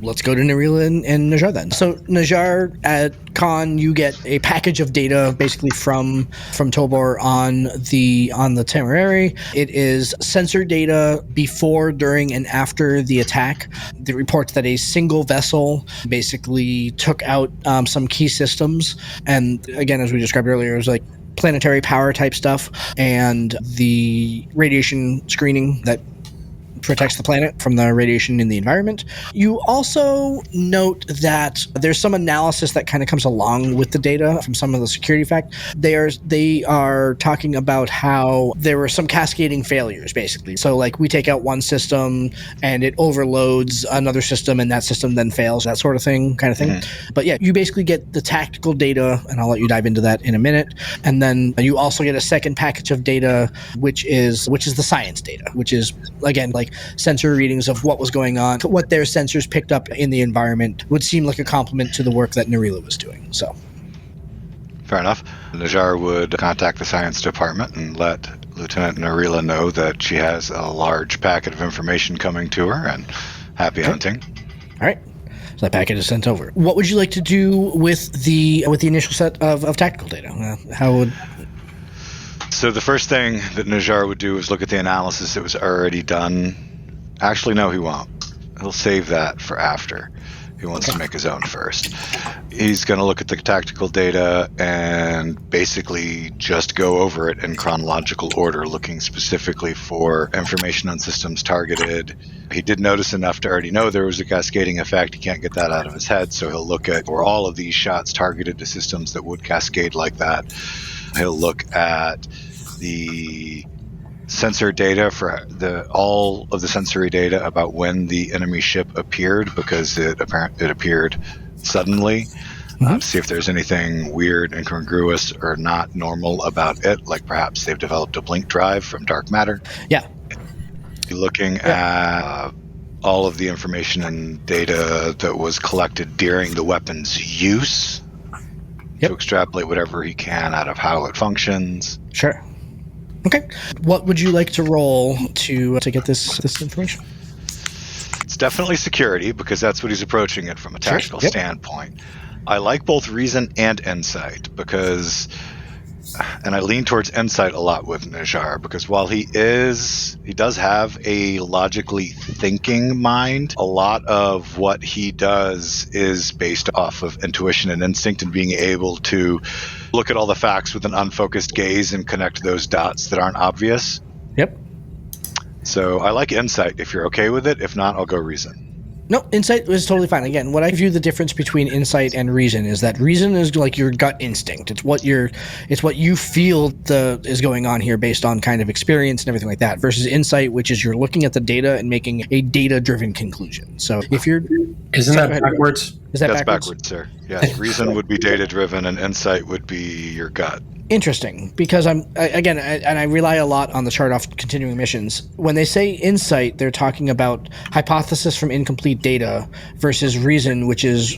Let's go to Narila and Najjar then. So Najjar, at Khan, you get a package of data basically from Tobor on the Téméraire. It is sensor data before, during, and after the attack. It reports that a single vessel basically took out some key systems, and again, as we described earlier, it was like planetary power type stuff and the radiation screening that protects the planet from the radiation in the environment. You also note that there's some analysis that kind of comes along with the data from some of the security fact. They are talking about how there were some cascading failures, basically. So like we take out one system and it overloads another system and that system then fails, that sort of thing. But yeah, you basically get the tactical data, and I'll let you dive into that in a minute. And then you also get a second package of data, which is the science data, which is again like sensor readings of what was going on, what their sensors picked up in the environment. Would seem like a compliment to the work that Narila was doing. So, fair enough. Najjar would contact the science department and let Lieutenant Narila know that she has a large packet of information coming to her, and happy hunting. All right. So that packet is sent over. What would you like to do with the initial set of tactical data? So the first thing that Najjar would do is look at the analysis that was already done. Actually, no, he won't. He'll save that for after. He wants to make his own first. He's going to look at the tactical data and basically just go over it in chronological order, looking specifically for information on systems targeted. He did notice enough to already know there was a cascading effect. He can't get that out of his head, so he'll look at were all of these shots targeted to systems that would cascade like that. He'll look at the sensor data for all of the sensory data about when the enemy ship appeared, because it appeared suddenly. See if there's anything weird, incongruous, or not normal about it, like perhaps they've developed a blink drive from dark matter. Yeah. Looking at all of the information and data that was collected during the weapon's use to extrapolate whatever he can out of how it functions. Sure. Okay. What would you like to roll to get this information? It's definitely security, because that's what he's approaching it from a tactical standpoint. I like both reason and insight, because, and I lean towards insight a lot with Najjar, because while he does have a logically thinking mind, a lot of what he does is based off of intuition and instinct, and being able to look at all the facts with an unfocused gaze and connect those dots that aren't obvious. Yep. So I like insight if you're okay with it. If not, I'll go reason. No, insight is totally fine. Again, what I view the difference between insight and reason is that reason is like your gut instinct. It's what you feel is going on here based on kind of experience and everything like that, versus insight, which is you're looking at the data and making a data-driven conclusion. So if you're... Isn't that backwards? That's backwards, sir. Yes, reason would be data-driven and insight would be your gut. Interesting, because I rely a lot on the chart off continuing missions. When they say insight, they're talking about hypothesis from incomplete data versus reason, which is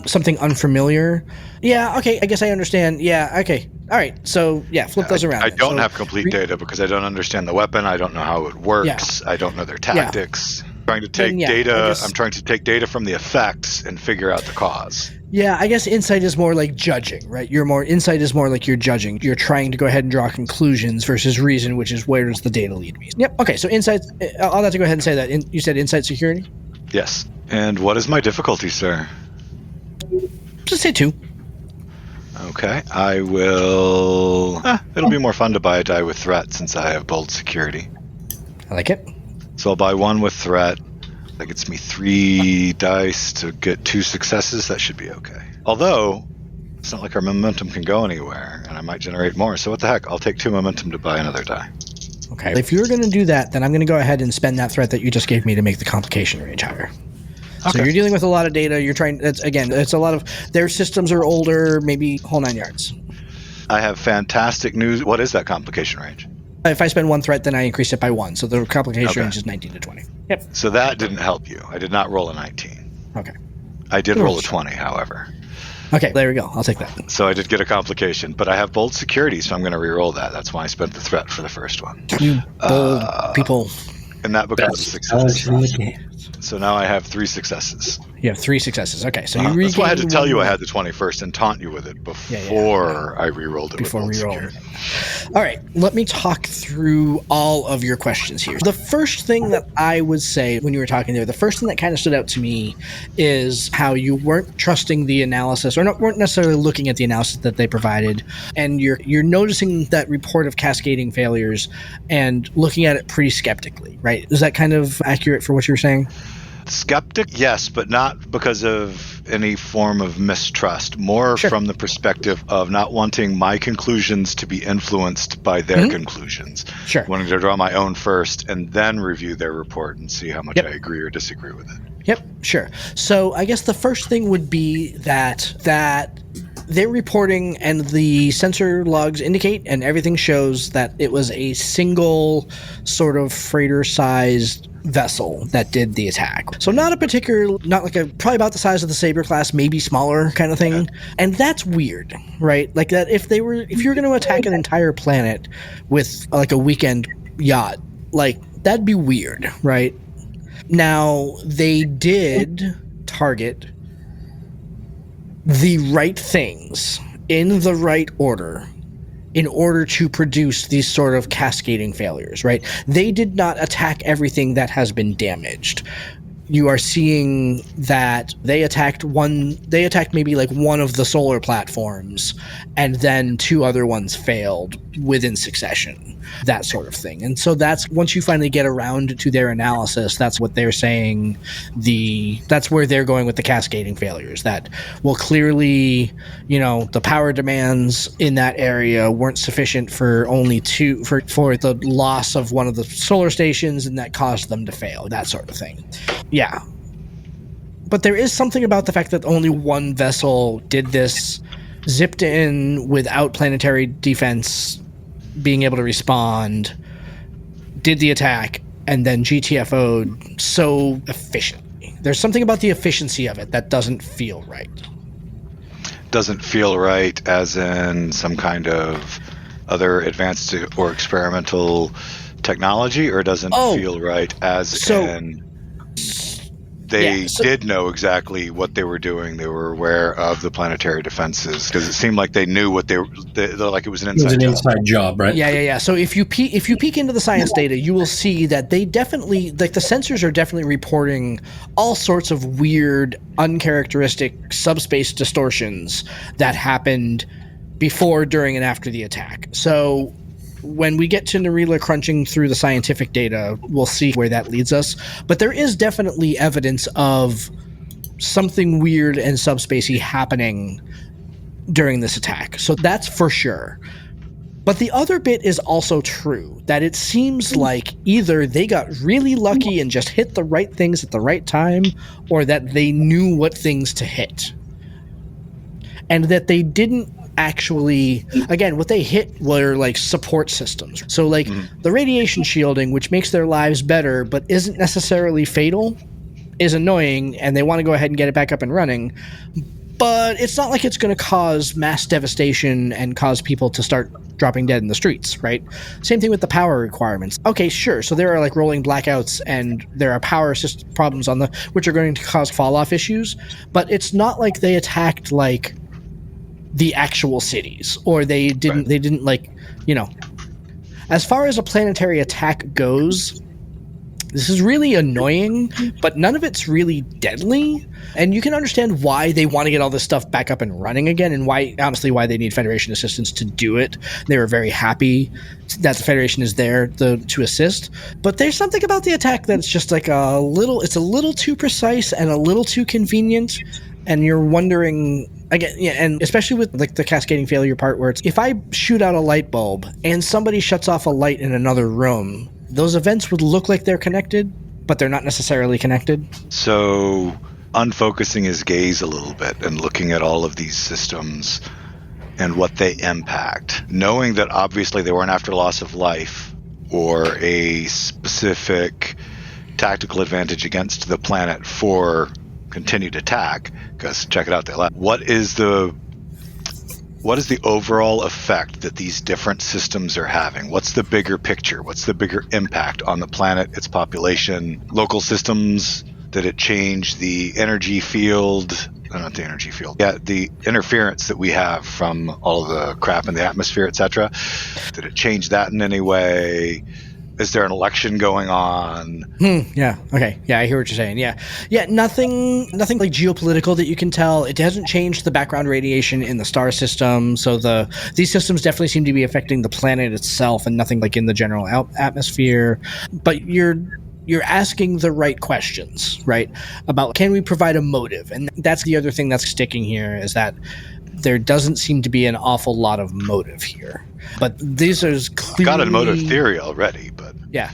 something unfamiliar. Yeah, okay, I guess I understand. Yeah, okay. All right, so yeah, flip those around. I don't have complete data because I don't understand the weapon. I don't know how it works. I don't know their tactics. I'm trying to take data. I'm trying to take data from the effects and figure out the cause. Yeah, I guess insight is more like judging, right? Insight is more like you're judging. You're trying to go ahead and draw conclusions versus reason, which is where does the data lead me? Yep. Okay, so insight. I'll have to go ahead and say that. You said insight security? Yes. And what is my difficulty, sir? Just say 2. Okay, I will... it'll be more fun to buy a die with threat since I have bold security. I like it. So I'll buy 1 with threat. That gets me 3 dice to get 2 successes. That should be okay. Although, it's not like our momentum can go anywhere, and I might generate more. So what the heck? I'll take 2 momentum to buy another die. Okay. If you're going to do that, then I'm going to go ahead and spend that threat that you just gave me to make the complication range higher. Okay. So you're dealing with a lot of data. You're trying. It's a lot of their systems are older, maybe whole 9 yards. I have fantastic news. What is that complication range? If I spend 1 threat, then I increase it by 1. So the complication range is 19 to 20. Yep. So that didn't help you. I did not roll a 19. Okay. I did roll a 20, however. Okay, there we go. I'll take that. So I did get a complication, but I have bold security, so I'm going to re-roll that. That's why I spent the threat for the first one. You bold people. And that becomes a success. Challenge in the game. So now I have 3 successes. You have 3 successes. Okay, so you That's why I had to regained tell you I one had the 20 first and taunt you with it before I re-rolled it before with bold re-rolling. security. All right, let me talk through all of your questions here. The first thing that I would say when you were talking there, the first thing that kind of stood out to me is how you weren't trusting the analysis, or weren't necessarily looking at the analysis that they provided, and you're noticing that report of cascading failures and looking at it pretty skeptically, right? Is that kind of accurate for what you were saying? Skeptic, yes, but not because of any form of mistrust. More from the perspective of not wanting my conclusions to be influenced by their conclusions. Sure. Wanting to draw my own first and then review their report and see how much I agree or disagree with it. Yep, sure. So I guess the first thing would be that their reporting and the sensor logs indicate, and everything shows that it was a single sort of freighter-sized vessel that did the attack. So not like probably about the size of the Saber class, maybe smaller kind of thing. Yeah. And that's weird, right? Like that if you're going to attack an entire planet with like a weekend yacht, like that'd be weird, right? Now, they did target the right things in the right order in order to produce these sort of cascading failures, right? They did not attack everything that has been damaged. You are seeing that they attacked maybe like one of the solar platforms, and then 2 other ones failed within succession, that sort of thing. And so that's, once you finally get around to their analysis, that's what they're saying, that's where they're going with the cascading failures. That, well, clearly, the power demands in that area weren't sufficient for only for the loss of one of the solar stations, and that caused them to fail, that sort of thing. Yeah. But there is something about the fact that only one vessel did this, zipped in without planetary defense being able to respond, did the attack, and then GTFO'd so efficiently. There's something about the efficiency of it that doesn't feel right. Doesn't feel right as in some kind of other advanced or experimental technology, or doesn't feel right as in... They did know exactly what they were doing. They were aware of the planetary defenses, because it seemed like they knew what they're like it was an inside job, right? Yeah. So if you peek into the science data, you will see that they definitely, like, the sensors are definitely reporting all sorts of weird, uncharacteristic subspace distortions that happened before, during, and after the attack. So when we get to Narila crunching through the scientific data, we'll see where that leads us. But there is definitely evidence of something weird and subspacey happening during this attack. So that's for sure. But the other bit is also true, that it seems like either they got really lucky and just hit the right things at the right time, or that they knew what things to hit. And that they didn't actually, again, what they hit were like support systems. So like the radiation shielding, which makes their lives better but isn't necessarily fatal, is annoying, and they want to go ahead and get it back up and running. But it's not like it's going to cause mass devastation and cause people to start dropping dead in the streets, right? Same thing with the power requirements. Okay, sure. So there are like rolling blackouts, and there are power system problems which are going to cause fall-off issues. But it's not like they attacked like the actual cities, or they didn't like, as far as a planetary attack goes, this is really annoying, but none of it's really deadly. And you can understand why they want to get all this stuff back up and running again, and why they need Federation assistance to do it. They were very happy that the Federation is there to assist. But there's something about the attack that's just like it's a little too precise and a little too convenient. And you're wondering, again, and especially with like the cascading failure part, where it's, if I shoot out a light bulb and somebody shuts off a light in another room, those events would look like they're connected, but they're not necessarily connected. So unfocusing his gaze a little bit and looking at all of these systems and what they impact, knowing that obviously they weren't after loss of life or a specific tactical advantage against the planet for continued attack, because check it out, they left. What is the overall effect that these different systems are having? What's the bigger picture? What's the bigger impact on the planet, its population, local systems? Did it change the energy field? Not the energy field. Yeah, the interference that we have from all of the crap in the atmosphere, etc. Did it change that in any way? Is there an election going on? Yeah. Okay. Yeah, I hear what you're saying. Yeah. Nothing like geopolitical that you can tell. It hasn't changed the background radiation in the star system. So these systems definitely seem to be affecting the planet itself, and nothing like in the general atmosphere. But you're asking the right questions, right? About, can we provide a motive? And that's the other thing that's sticking here, is that there doesn't seem to be an awful lot of motive here. But these are clearly... Got a motive theory already, but... Yeah.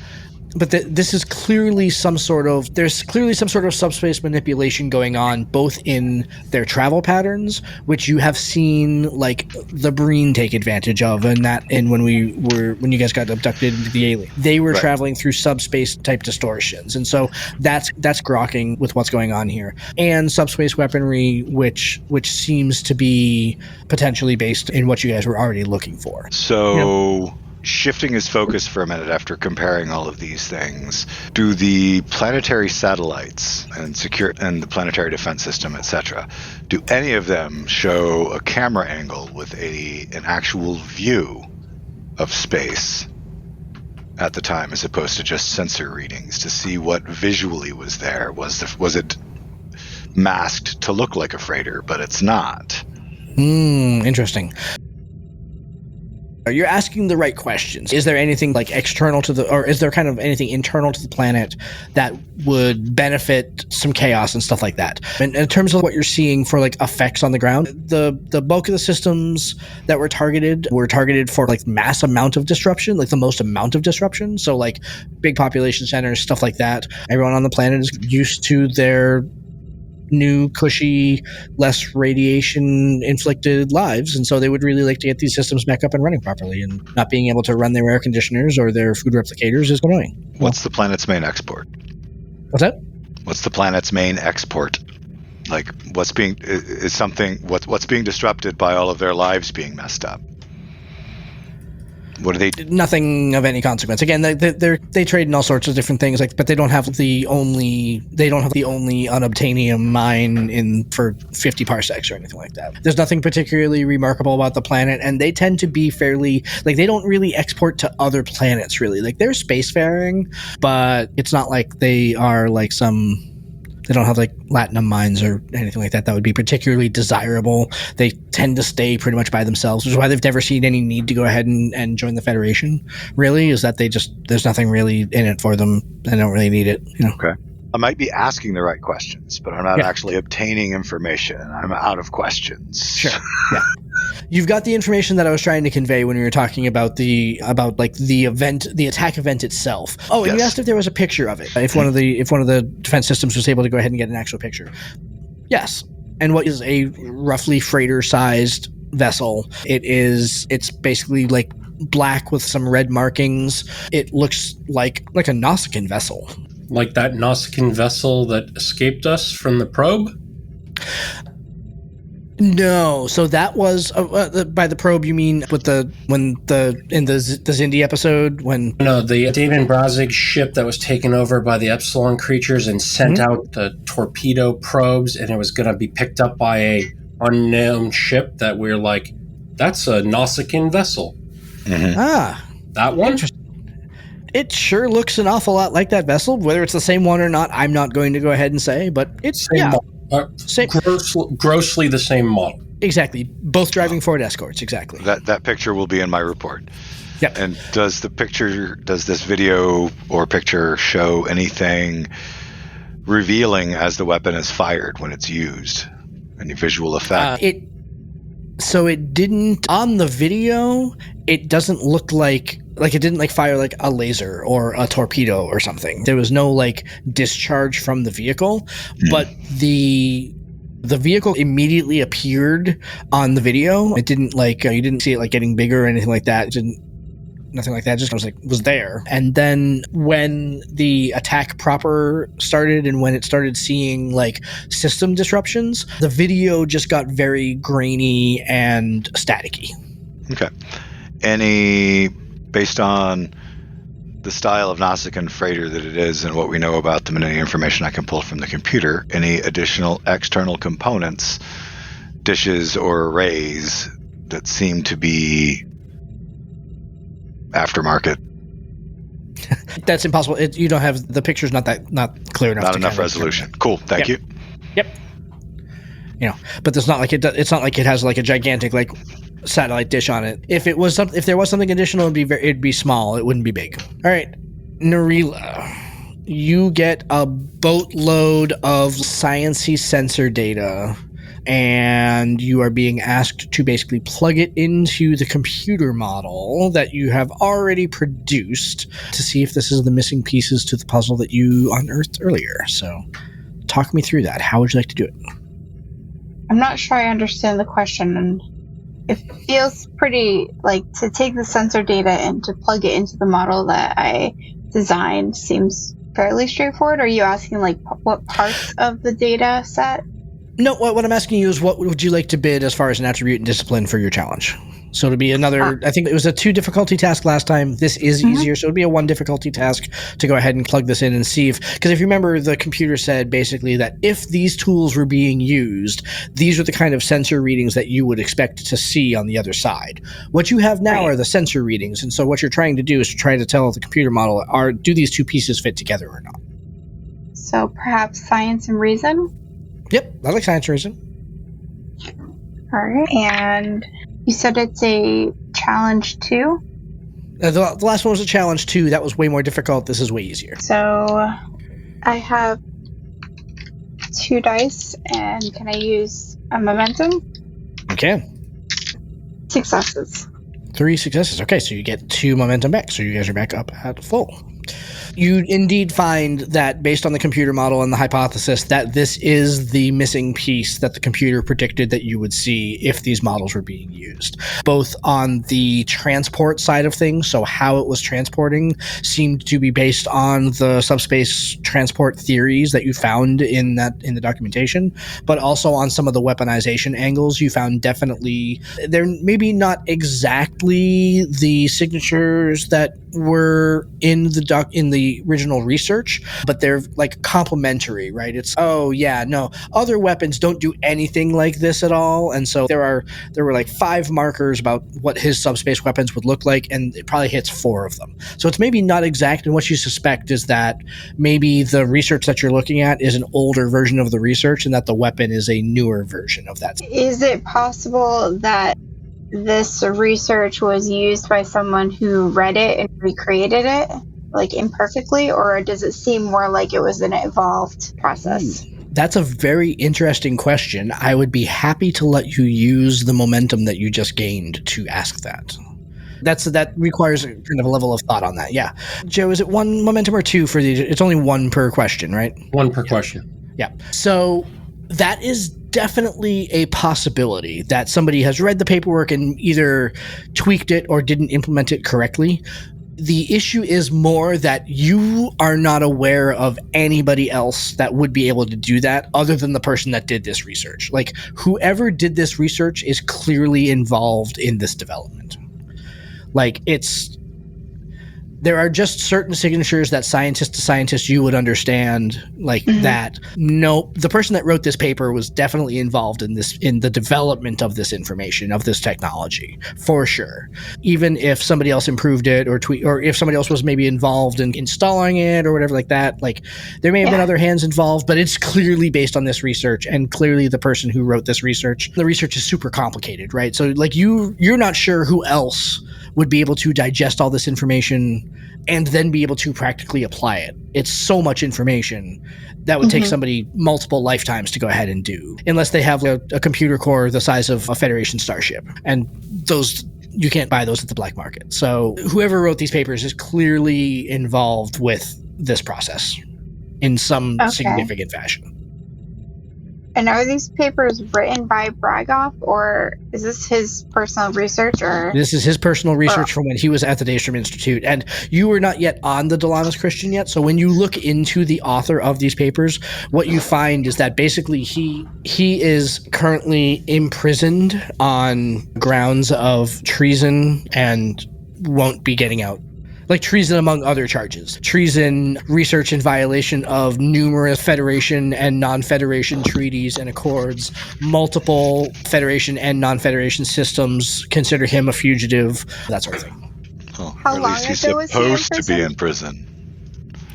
But this is clearly there's clearly some sort of subspace manipulation going on, both in their travel patterns, which you have seen like the Breen take advantage of, and when you guys got abducted into the alien, they were traveling through subspace type distortions, and so that's grokking with what's going on here, and subspace weaponry, which seems to be potentially based in what you guys were already looking for. So. Shifting his focus for a minute after comparing all of these things, do the planetary satellites and the planetary defense system, etc., do any of them show a camera angle with an actual view of space at the time, as opposed to just sensor readings to see what visually was there? Was it masked to look like a freighter, but it's not? Interesting. You're asking the right questions. Is there anything like external to or is there kind of anything internal to the planet that would benefit some chaos and stuff like that? And in terms of what you're seeing for like effects on the ground, the bulk of the systems that were targeted for like mass amount of disruption, like the most amount of disruption. So like big population centers, stuff like that. Everyone on the planet is used to their new, cushy, less radiation inflicted lives, and so they would really like to get these systems back up and running properly, and not being able to run their air conditioners or their food replicators is annoying. What's the planet's main export? What's that? What's the planet's main export? Like, what's being disrupted by all of their lives being messed up? What are they? Nothing of any consequence. Again, they trade in all sorts of different things, but they don't have the only unobtainium mine for 50 parsecs or anything like that. There's nothing particularly remarkable about the planet, and they tend to be fairly they don't really export to other planets really. Like, they're spacefaring, but it's not like they are like some. They don't have like latinum mines or anything like that would be particularly desirable. They tend to stay pretty much by themselves, which is why they've never seen any need to go ahead and join the Federation, really, is that there's nothing really in it for them. They don't really need it, Okay. I might be asking the right questions, but I'm not actually obtaining information. I'm out of questions. Sure. Yeah. You've got the information that I was trying to convey when we were talking about the event, the attack event itself. Oh, and you asked if there was a picture of it. If one of the defense systems was able to go ahead and get an actual picture. Yes. And what is a roughly freighter-sized vessel? It's basically like black with some red markings. It looks like a Nausicaan vessel. Like that Nausicaan vessel that escaped us from the probe? No, so that was by the probe. You mean in the Zindi episode when? No, the David Brazig ship that was taken over by the Epsilon creatures and sent out the torpedo probes, and it was going to be picked up by a unknown ship that we're like, that's a Nausicaan vessel. Mm-hmm. Ah, that one. Interesting. It sure looks an awful lot like that vessel. Whether it's the same one or not, I'm not going to go ahead and say, but it's same grossly the same model. Exactly. Both driving Ford Escorts, exactly. That picture will be in my report. Yep. And does this video or picture show anything revealing as the weapon is fired when it's used? Any visual effect? It didn't on the video. It doesn't look like it didn't fire like a laser or a torpedo or something. There was no discharge from the vehicle, but the vehicle immediately appeared on the video. It didn't you didn't see it getting bigger or anything like that. It didn't. nothing like that. Just was there. And then when the attack proper started and when it started seeing like system disruptions, the video just got very grainy and staticky. Okay. Based on the style of Nausicaan freighter that it is and what we know about them and any information I can pull from the computer, any additional external components, dishes or arrays that seem to be aftermarket? That's impossible. You don't have the picture's not clear enough. Not enough resolution. Cool. Thank you. Yep. But it's not like it's not like it has like a gigantic like satellite dish on it. If there was something additional, it'd be small. It wouldn't be big. All right, Narila, you get a boatload of science-y sensor data, and you are being asked to basically plug it into the computer model that you have already produced to see if this is the missing pieces to the puzzle that you unearthed earlier. So, talk me through that. How would you like to do it? I'm not sure I understand the question, and it feels pretty like to take the sensor data and to plug it into the model that I designed seems fairly straightforward. Are you asking like what parts of the data set? No, what I'm asking you is what would you like to bid as far as an attribute and discipline for your challenge? So it'll be another, I think it was a 2 difficulty task last time. This is easier, so it'll be a 1 difficulty task to go ahead and plug this in and see because if you remember, the computer said basically that if these tools were being used, these are the kind of sensor readings that you would expect to see on the other side. What you have now are the sensor readings, and so what you're trying to do is to try to tell the computer model, do these 2 pieces fit together or not? So perhaps science and reason? Yep, I like science and reason. All right, and you said it's a challenge 2? The last one was a challenge 2. That was way more difficult. This is way easier. So I have 2 dice, and can I use a momentum? You can. Successes. 3 successes. Okay, so you get 2 momentum back. So you guys are back up at full. You indeed find that based on the computer model and the hypothesis that this is the missing piece that the computer predicted that you would see if these models were being used. Both on the transport side of things, so how it was transporting seemed to be based on the subspace transport theories that you found in the documentation, but also on some of the weaponization angles you found definitely they're maybe not exactly the signatures that were in the original research, but they're like complementary, right? It's other weapons don't do anything like this at all, and so there were like 5 markers about what his subspace weapons would look like, and it probably hits 4 of them. So it's maybe not exact, and what you suspect is that maybe the research that you're looking at is an older version of the research, and that the weapon is a newer version of that. Is it possible that this research was used by someone who read it and recreated it, like imperfectly, or does it seem more like it was an evolved process? That's a very interesting question. I would be happy to let you use the momentum that you just gained to ask that. That requires kind of a level of thought on that. Yeah. Joe, is it 1 momentum or 2 for it's only 1 per question, right? 1 per question. Yeah. So that is definitely a possibility that somebody has read the paperwork and either tweaked it or didn't implement it correctly. The issue is more that you are not aware of anybody else that would be able to do that other than the person that did this research. Like, whoever did this research is clearly involved in this development. Like, there are just certain signatures that scientist to scientist you would understand, like that. No, the person that wrote this paper was definitely involved in the development of this information, of this technology, for sure. Even if somebody else improved it or if somebody else was maybe involved in installing it or whatever like that, like there may have been other hands involved, but it's clearly based on this research, and clearly the person who wrote this research, the research is super complicated, right? So like you're not sure who else would be able to digest all this information and then be able to practically apply it. It's so much information that would take somebody multiple lifetimes to go ahead and do, unless they have a computer core the size of a Federation starship. And those, you can't buy those at the black market. So whoever wrote these papers is clearly involved with this process in some significant fashion. And are these papers written by Bragoff, or is this his personal research? Or This is his personal research from when he was at the Daystrom Institute. And you were not yet on the Dilamus Christian yet. So when you look into the author of these papers, what you find is that basically he is currently imprisoned on grounds of treason and won't be getting out. Like treason among other charges. Treason, research in violation of numerous Federation and non-Federation treaties and accords. Multiple Federation and non-Federation systems consider him a fugitive, that sort of thing. Oh, How at long least he's ago was he in supposed to be prison? in prison.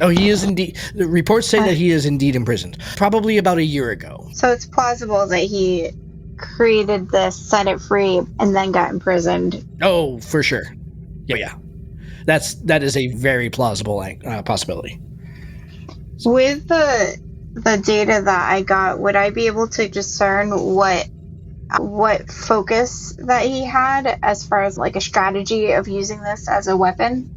Oh, he is indeed. The reports say that he is indeed imprisoned. Probably about a year ago. So it's plausible that he created this, set it free, and then got imprisoned. Oh, for sure. Yeah. That is a very plausible possibility. With the data that I got, would I be able to discern what focus that he had as far as like a strategy of using this as a weapon?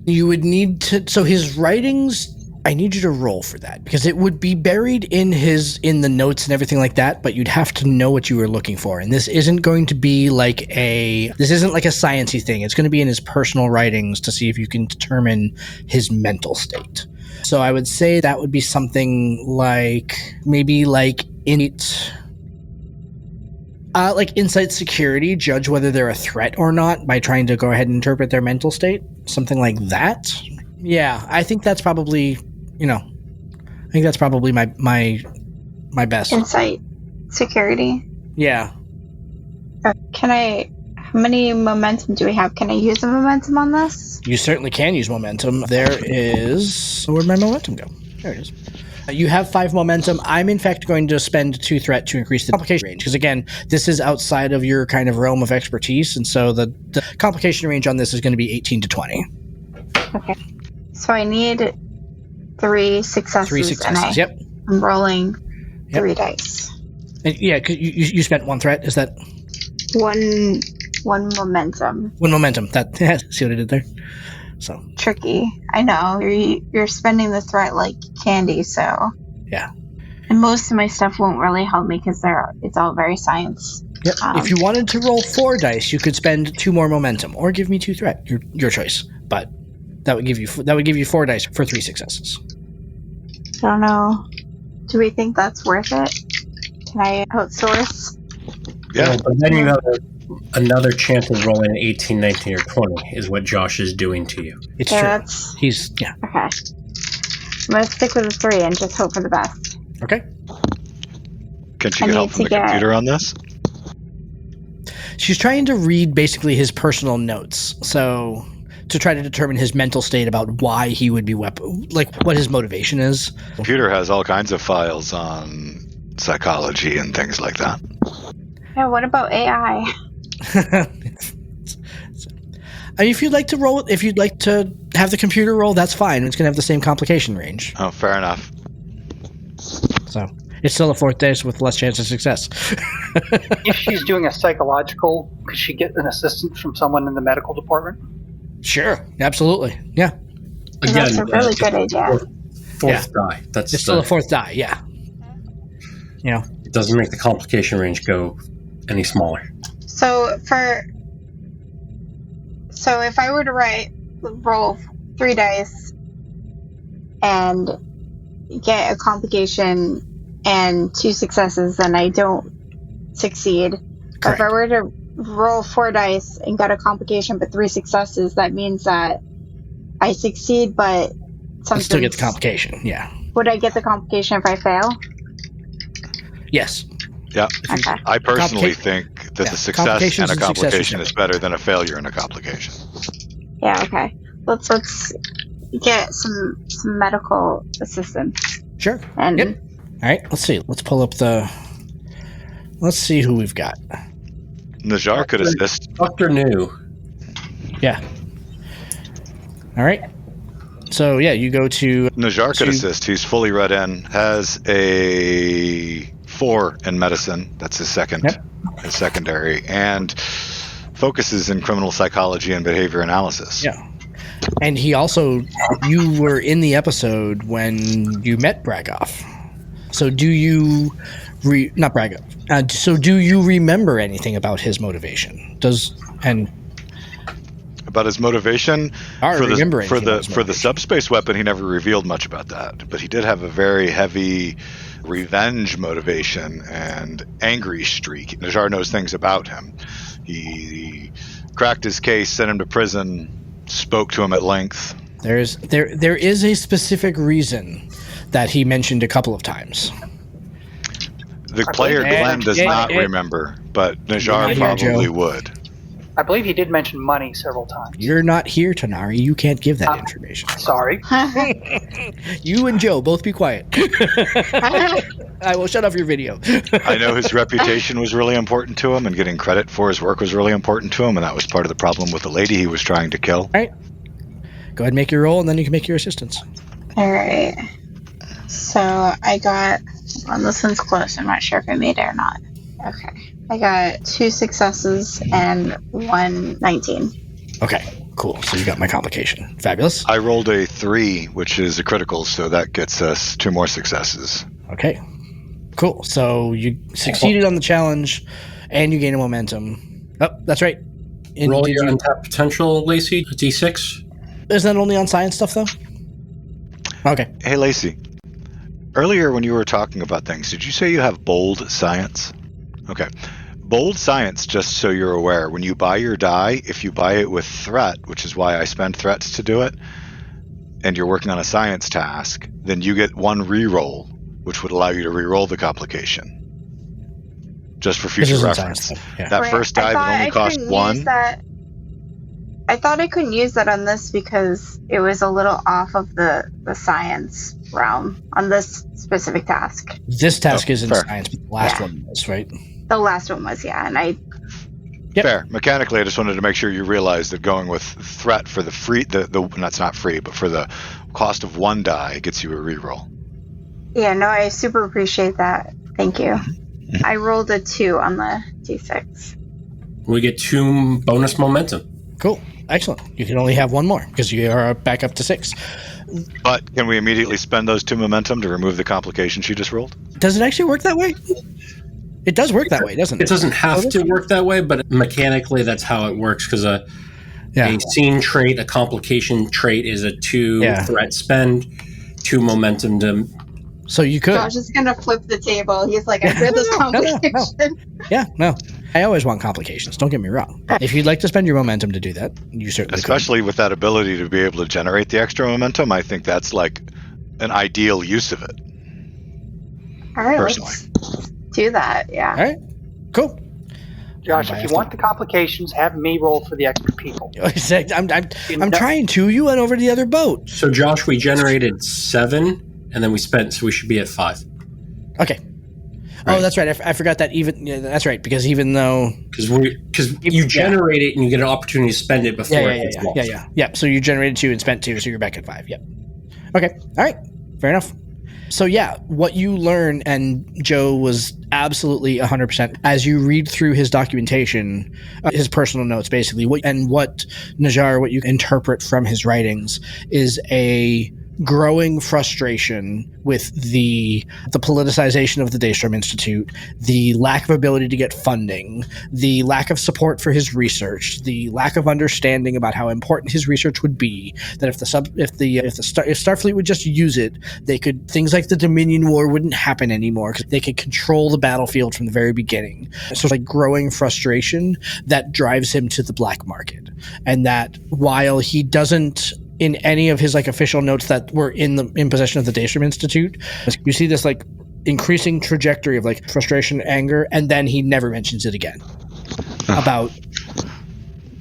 You would need to. So his writings, I need you to roll for that because it would be buried in the notes and everything like that, but you'd have to know what you were looking for. And this isn't going to be like a sciencey thing. It's going to be in his personal writings to see if you can determine his mental state. So I would say that would be something like maybe like insight security, judge whether they're a threat or not by trying to go ahead and interpret their mental state, something like that. Yeah, I think that's probably, my best. Insight security. Yeah. How many momentum do we have? Can I use the momentum on this? You certainly can use momentum. Where'd my momentum go? There it is. You have 5 momentum. I'm in fact going to spend 2 threat to increase the complication range because again, this is outside of your kind of realm of expertise, and so the complication range on this is going to be 18 to 20. Okay. So I need 3 successes. 3 successes. Yep. I'm rolling 3 dice. And yeah, you spent 1 threat. Is that one momentum? 1 momentum. That see what I did there. So tricky. I know you're spending the threat like candy. So yeah. And most of my stuff won't really help me because it's all very science. Yep. If you wanted to roll 4 dice, you could spend 2 more momentum, or give me 2 threat. Your choice. But that would give you 4 dice for 3 successes. I don't know. Do we think that's worth it? Can I outsource? Yeah. But then you have another chance of rolling an 18, 19, or 20 is what Josh is doing to you. It's true. He's Okay. I'm gonna stick with the 3 and just hope for the best. Okay. Can she get help from the computer on this? She's trying to read basically his personal notes, so to try to determine his mental state about why he would be what his motivation is. Computer has all kinds of files on psychology and things like that. Yeah, what about AI? I mean, if you'd like to have the computer roll, that's fine. It's going to have the same complication range. Oh, fair enough. So it's still a 4th dice with less chance of success. If she's doing a psychological, could she get an assistant from someone in the medical department? Sure, absolutely, yeah. Again, that's a really good idea. Fourth die. That's it's still a 4th die, yeah. It doesn't make the complication range go any smaller. So if I were to roll 3 dice and get a complication and 2 successes, then I don't succeed. But if I were to roll 4 dice and get a complication but 3 successes, that means that I succeed, but I still get the complication. Yeah. Would I get the complication if I fail? Yes. Yeah. Okay. I personally think that the success and a complication is better than a failure and a complication. Yeah. Okay. Let's get some medical assistance. Sure. And yep. All right. Let's see. Let's see who we've got. Najar could assist. Dr. New. Yeah. All right. So, yeah, you go to... Najar could assist. He's fully read in. Has a 4 in medicine. That's his his secondary. And focuses in criminal psychology and behavior analysis. Yeah. And he also... You were in the episode when you met Bragoff. So do you not brag up. So do you remember anything about his motivation? About his motivation for the subspace weapon, he never revealed much about that. But he did have a very heavy revenge motivation and angry streak. Najjar knows things about him. He cracked his case, sent him to prison, spoke to him at length. There is a specific reason that he mentioned a couple of times. The player Glenn does not remember, but Najjar probably would. I believe he did mention money several times. You're not here, Tanari. You can't give that information. Sorry. You and Joe, both be quiet. I will shut off your video. I know his reputation was really important to him, and getting credit for his work was really important to him, and that was part of the problem with the lady he was trying to kill. All right. Go ahead and make your roll, and then you can make your assistance. All right. So I got... Well, this one's close. I'm not sure if I made it or not. Okay. I got 2 successes and 1 19. Okay, cool. So you got my complication. Fabulous. I rolled a 3, which is a critical, so that gets us 2 more successes. Okay, cool. So you succeeded on the challenge, and you gain a momentum. Oh, that's right. Roll your untapped potential, Lacey, a D6. Isn't that only on science stuff, though? Okay. Hey, Lacey. Earlier when you were talking about things, did you say you have bold science? Okay. Bold science, just so you're aware, when you buy your die, if you buy it with threat, which is why I spend threats to do it, and you're working on a science task, then you get 1 reroll, which would allow you to reroll the complication. Just for future reference. Yeah. That first die that only cost 1. I thought I couldn't use that on this because it was a little off of the science realm on this specific task. This task isn't science, but the last one was, right? The last one was, yeah, and I... Yep. Fair. Mechanically, I just wanted to make sure you realized that going with threat for the free, that's not free, but for the cost of 1 die gets you a reroll. Yeah, no, I super appreciate that. Thank you. I rolled a 2 on the D6. We get 2 bonus momentum. Cool. Excellent. You can only have 1 more because you are back up to 6. But can we immediately spend those 2 momentum to remove the complication she just rolled? Does it actually work that way? It does work that way, doesn't it? It doesn't have to work that way, but mechanically that's how it works because a scene trait, a complication trait is a 2 threat spend, 2 momentum to... So you could. Josh is going to flip the table. He's like, I fear this complication. No. I always want complications. Don't get me wrong. If you'd like to spend your momentum to do that, you certainly Especially with that ability to be able to generate the extra momentum, I think that's like an ideal use of it. All right, personally. let's do that. Yeah. All right. Cool. Josh, if you want the complications, have me roll for the extra people. I'm trying to. You went over to the other boat. So, Josh, we generated 7, and then we spent, so we should be at 5. Okay. Right. Oh, that's right. I forgot that that's right, because even though... Because you generate it and you get an opportunity to spend it before it gets lost. Yeah. So you generated 2 and spent 2, so you're back at 5. Yep. Okay. All right. Fair enough. So yeah, what you learn, and Joe was absolutely 100%, as you read through his documentation, his personal notes basically, what Najjar, what you interpret from his writings is a growing frustration with the politicization of the Daystrom Institute, the lack of ability to get funding, the lack of support for his research, the lack of understanding about how important his research would be. That if Starfleet would just use it, they could, things like the Dominion War wouldn't happen anymore because they could control the battlefield from the very beginning. So it's like growing frustration that drives him to the black market, and that while he doesn't, in any of his official notes that were in possession of the Daystrom Institute, you see this increasing trajectory of frustration, anger, and then he never mentions it again. About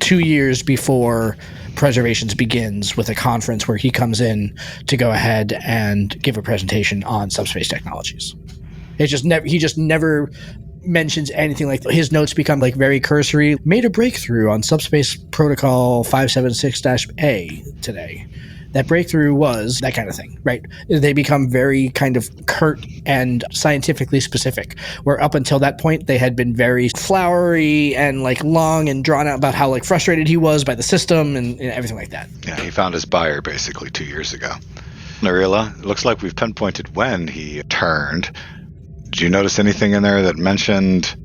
2 years before Preservations begins, with a conference where he comes in to go ahead and give a presentation on subspace technologies. He just never mentions anything. His notes become very cursory. Made a breakthrough on subspace protocol 576-A today. That breakthrough was that kind of thing, right? They become very kind of curt and scientifically specific, where up until that point they had been very flowery and long and drawn out about how frustrated he was by the system and everything like that. Yeah, he found his buyer basically 2 years ago. Narila, it looks like we've pinpointed when he turned. Did you notice anything in there that mentioned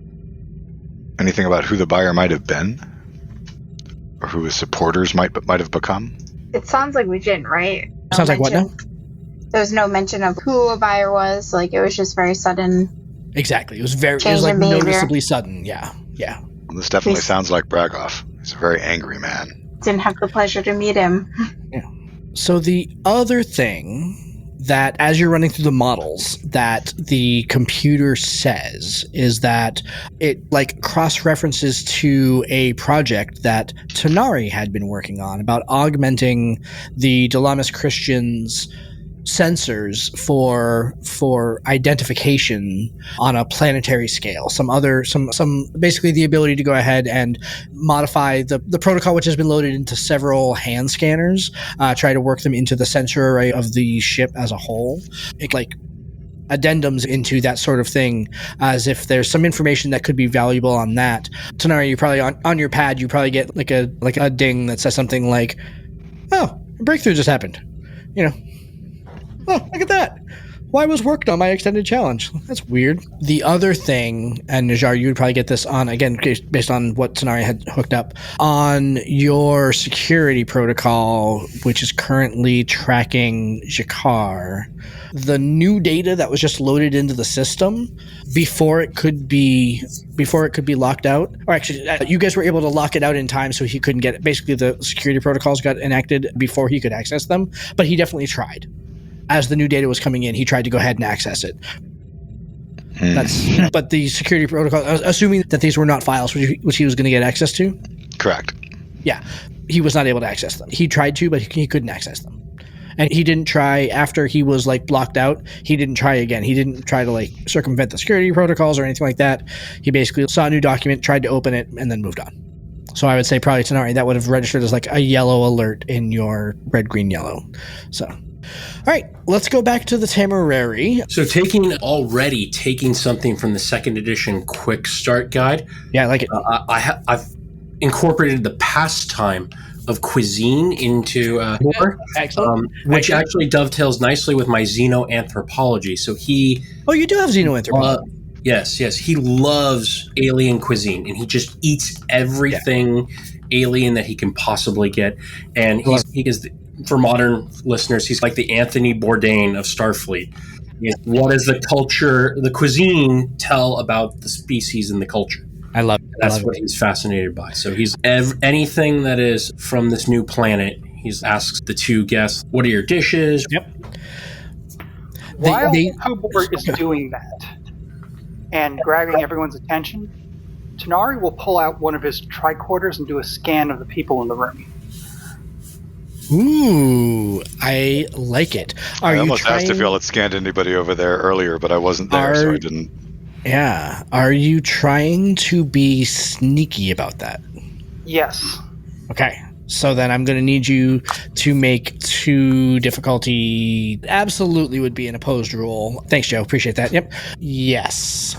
anything about who the buyer might have been? Or who his supporters might have become? It sounds like we didn't, right? Sounds like what now? There was no mention of who a buyer was. Like, it was just very sudden. Exactly. It was like noticeably sudden. Yeah. Well, this definitely sounds like Bragoff. He's a very angry man. Didn't have the pleasure to meet him. Yeah. So the other thing that, as you're running through the models, that the computer says is that it like cross-references to a project that Tanari had been working on about augmenting the Dilamus Christian's sensors for identification on a planetary scale. Some basically the ability to go ahead and modify the protocol, which has been loaded into several hand scanners, try to work them into the sensor array of the ship as a whole. It like addendums into that sort of thing, as if there's some information that could be valuable on that. Tanari, you probably on your pad, you probably get like a ding that says something like, "Oh, a breakthrough just happened." You know. Oh, look at that. Why was worked on my extended challenge? That's weird. The other thing, and Najjar, you would probably get this on, again, based on what Tanari had hooked up, on your security protocol, which is currently tracking Jakar, the new data that was just loaded into the system before it could be locked out, or actually you guys were able to lock it out in time so he couldn't get it. Basically the security protocols got enacted before he could access them, but he definitely tried. As the new data was coming in, he tried to go ahead and access it. But the security protocol, assuming that these were not files which he was going to get access to. Correct. Yeah, he was not able to access them. He tried to, but he couldn't access them. And he didn't try after he was like blocked out. He didn't try again. He didn't try to like circumvent the security protocols or anything like that. He basically saw a new document, tried to open it, and then moved on. So I would say probably Tanari, that would have registered as like a yellow alert in your red, green, yellow. So. All right, let's go back to the Téméraire. So taking something from the second edition quick start guide. Yeah, I like it. I've incorporated the pastime of cuisine into excellent. Which actually dovetails nicely with my xenoanthropology. So you do have xenoanthropology. Yes. He loves alien cuisine, and he just eats everything alien that he can possibly get. And he is. For modern listeners, he's like the Anthony Bourdain of Starfleet. What does the cuisine tell about the species and the culture? I love it. That's what he's fascinated by. So he's anything that is from this new planet. He's asks the two guests, "What are your dishes?" Yep. While Hobart is doing that and grabbing everyone's attention, Tanari will pull out one of his tricorders and do a scan of the people in the room. Ooh, I like it. I almost asked if y'all had scanned anybody over there earlier, but I wasn't there, so I didn't. Yeah. Are you trying to be sneaky about that? Yes. Okay. So then I'm going to need you to make 2 difficulty. Absolutely would be an opposed roll. Thanks, Joe. Appreciate that. Yep. Yes.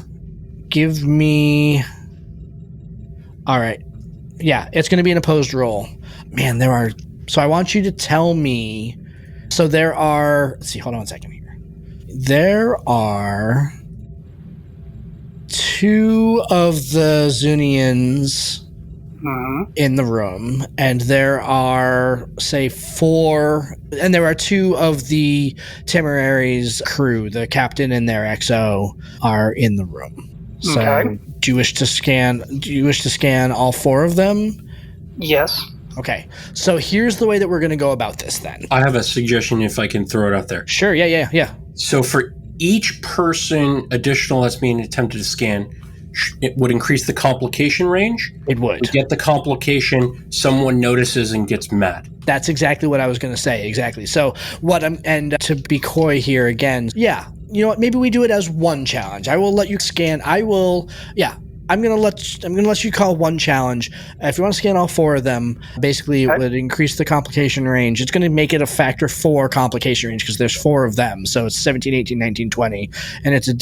Give me... All right. Yeah, it's going to be an opposed roll. Man, there are... So I want you to tell me... So there are... Let's see, hold on 1 second here. There are 2 of the Zunneons in the room, and there are, say, 4... And there are 2 of the Téméraire's crew, the captain and their XO, are in the room. So Okay. Do you wish to scan all 4 of them? Yes. Okay, so here's the way that we're going to go about this then. I have a suggestion if I can throw it out there. Sure, yeah. So for each person additional that's being attempted to scan, it would increase the complication range. It would. To get the complication, someone notices and gets mad. That's exactly what I was going to say, exactly. So and to be coy here again, yeah, you know what, maybe we do it as 1 challenge. I will let you scan, I'm gonna let you call 1 challenge. If you want to scan all 4 of them, basically it would increase the complication range. It's going to make it a factor 4 complication range because there's 4 of them. So it's 17, 18, 19, 20, and it's a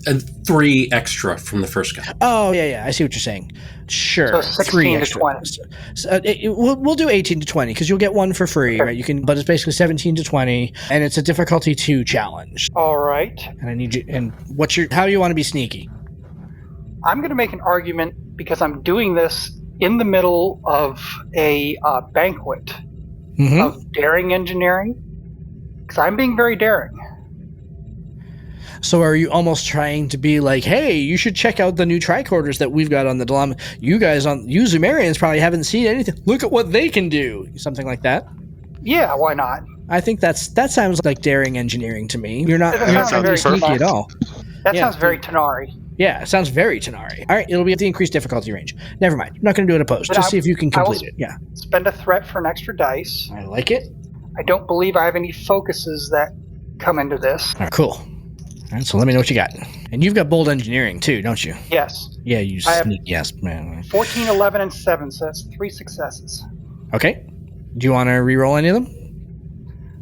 And 3 extra from the first guy. Oh, yeah, I see what you're saying. Sure. So 16 to 20. So, we'll do 18 to 20 because you'll get one for free, Okay. right? You can, but it's basically 17 to 20, and it's a difficulty 2 challenge. All right. And I need you. And how do you want to be sneaky? I'm going to make an argument because I'm doing this in the middle of a banquet Mm-hmm. of daring engineering because I'm being very daring. So are you almost trying to be like, hey, you should check out the new tricorders that we've got on the Dilamus? You Zumerians probably haven't seen anything. Look at what they can do. Something like that. Yeah, why not? I think that sounds like daring engineering to me. You're not That being sounds sneaky at all. That Yeah. sounds very Tenari. Yeah, it sounds very Tenari. All right, it'll be at the increased difficulty range. Never mind. I'm not going to do it opposed. But Just see if you can complete it. Yeah. Spend a threat for an extra dice. I like it. I don't believe I have any focuses that come into this. All right, cool. All right, so let me know what you got. And you've got bold engineering too, don't you? Yes. Yeah, you I have- sneaky ass man. 14, 11, and 7, so that's 3 successes. Okay. Do you want to re-roll any of them?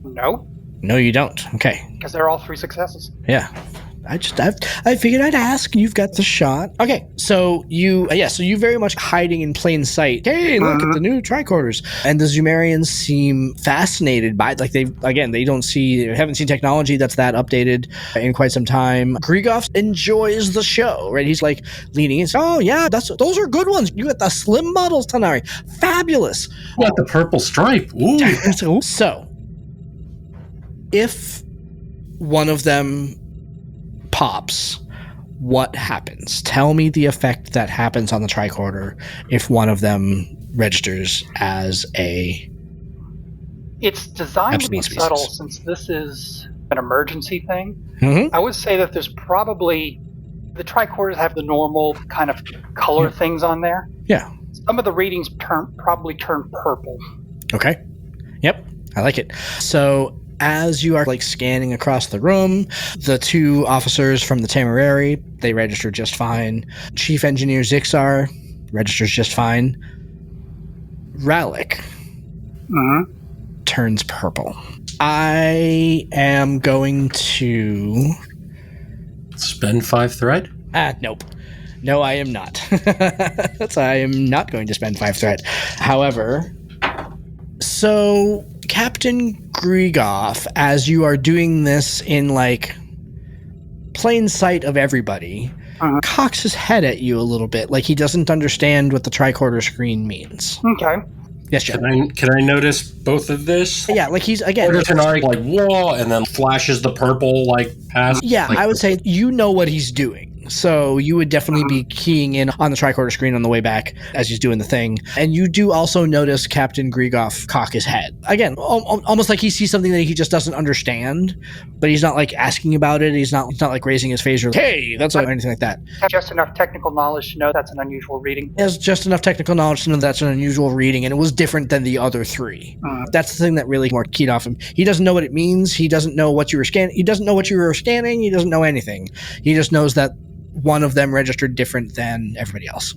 No, No, you don't. Okay. because they're all 3 successes. Yeah. I figured I'd ask. You've got the shot. Okay, so you very much hiding in plain sight. Hey, look at the new tricorders. And the Zumerians seem fascinated by it. Like they haven't seen technology that's that updated in quite some time. Grigov enjoys the show, right? He's like leaning in. Oh yeah, those are good ones. You got the slim models, Tanari. Fabulous. Got the purple stripe. Ooh. So, if one of them pops, what happens? Tell me the effect that happens on the tricorder if one of them registers as a... It's designed to be Absolute subtle species. since this is an emergency thing. Mhm. I would say that there's probably... The tricorders have the normal kind of color things on there. Yeah. Some of the readings probably turn purple. Okay. Yep. I like it. So as you are like scanning across the room, the 2 officers from the Téméraire, they register just fine. Chief Engineer Zixar registers just fine. Ralik turns purple. I am going to... Spend 5 thread. Nope. No, I am not. I am not going to spend 5 threat. However, so Captain Grigov, as you are doing this in like plain sight of everybody, cocks his head at you a little bit, like he doesn't understand what the tricorder screen means. Okay. Yes, Jeff. Can I notice both of this? Yeah, like he's again. Order Tenari like whoa, and then flashes the purple like past. Yeah, like, I would say you know what he's doing. So you would definitely be keying in on the tricorder screen on the way back as he's doing the thing. And you do also notice Captain Grigov cock his head. Again, almost like he sees something that he just doesn't understand, but he's not like asking about it. He's not like raising his face or hey, that's or anything like that. Have just enough technical knowledge to know that's an unusual reading. He has just enough technical knowledge to know that's an unusual reading, and it was different than the other 3. That's the thing that really more keyed off him. He doesn't know what it means. He doesn't know what you were scanning. He doesn't know what you were scanning. He doesn't know anything. He just knows that one of them registered different than everybody else.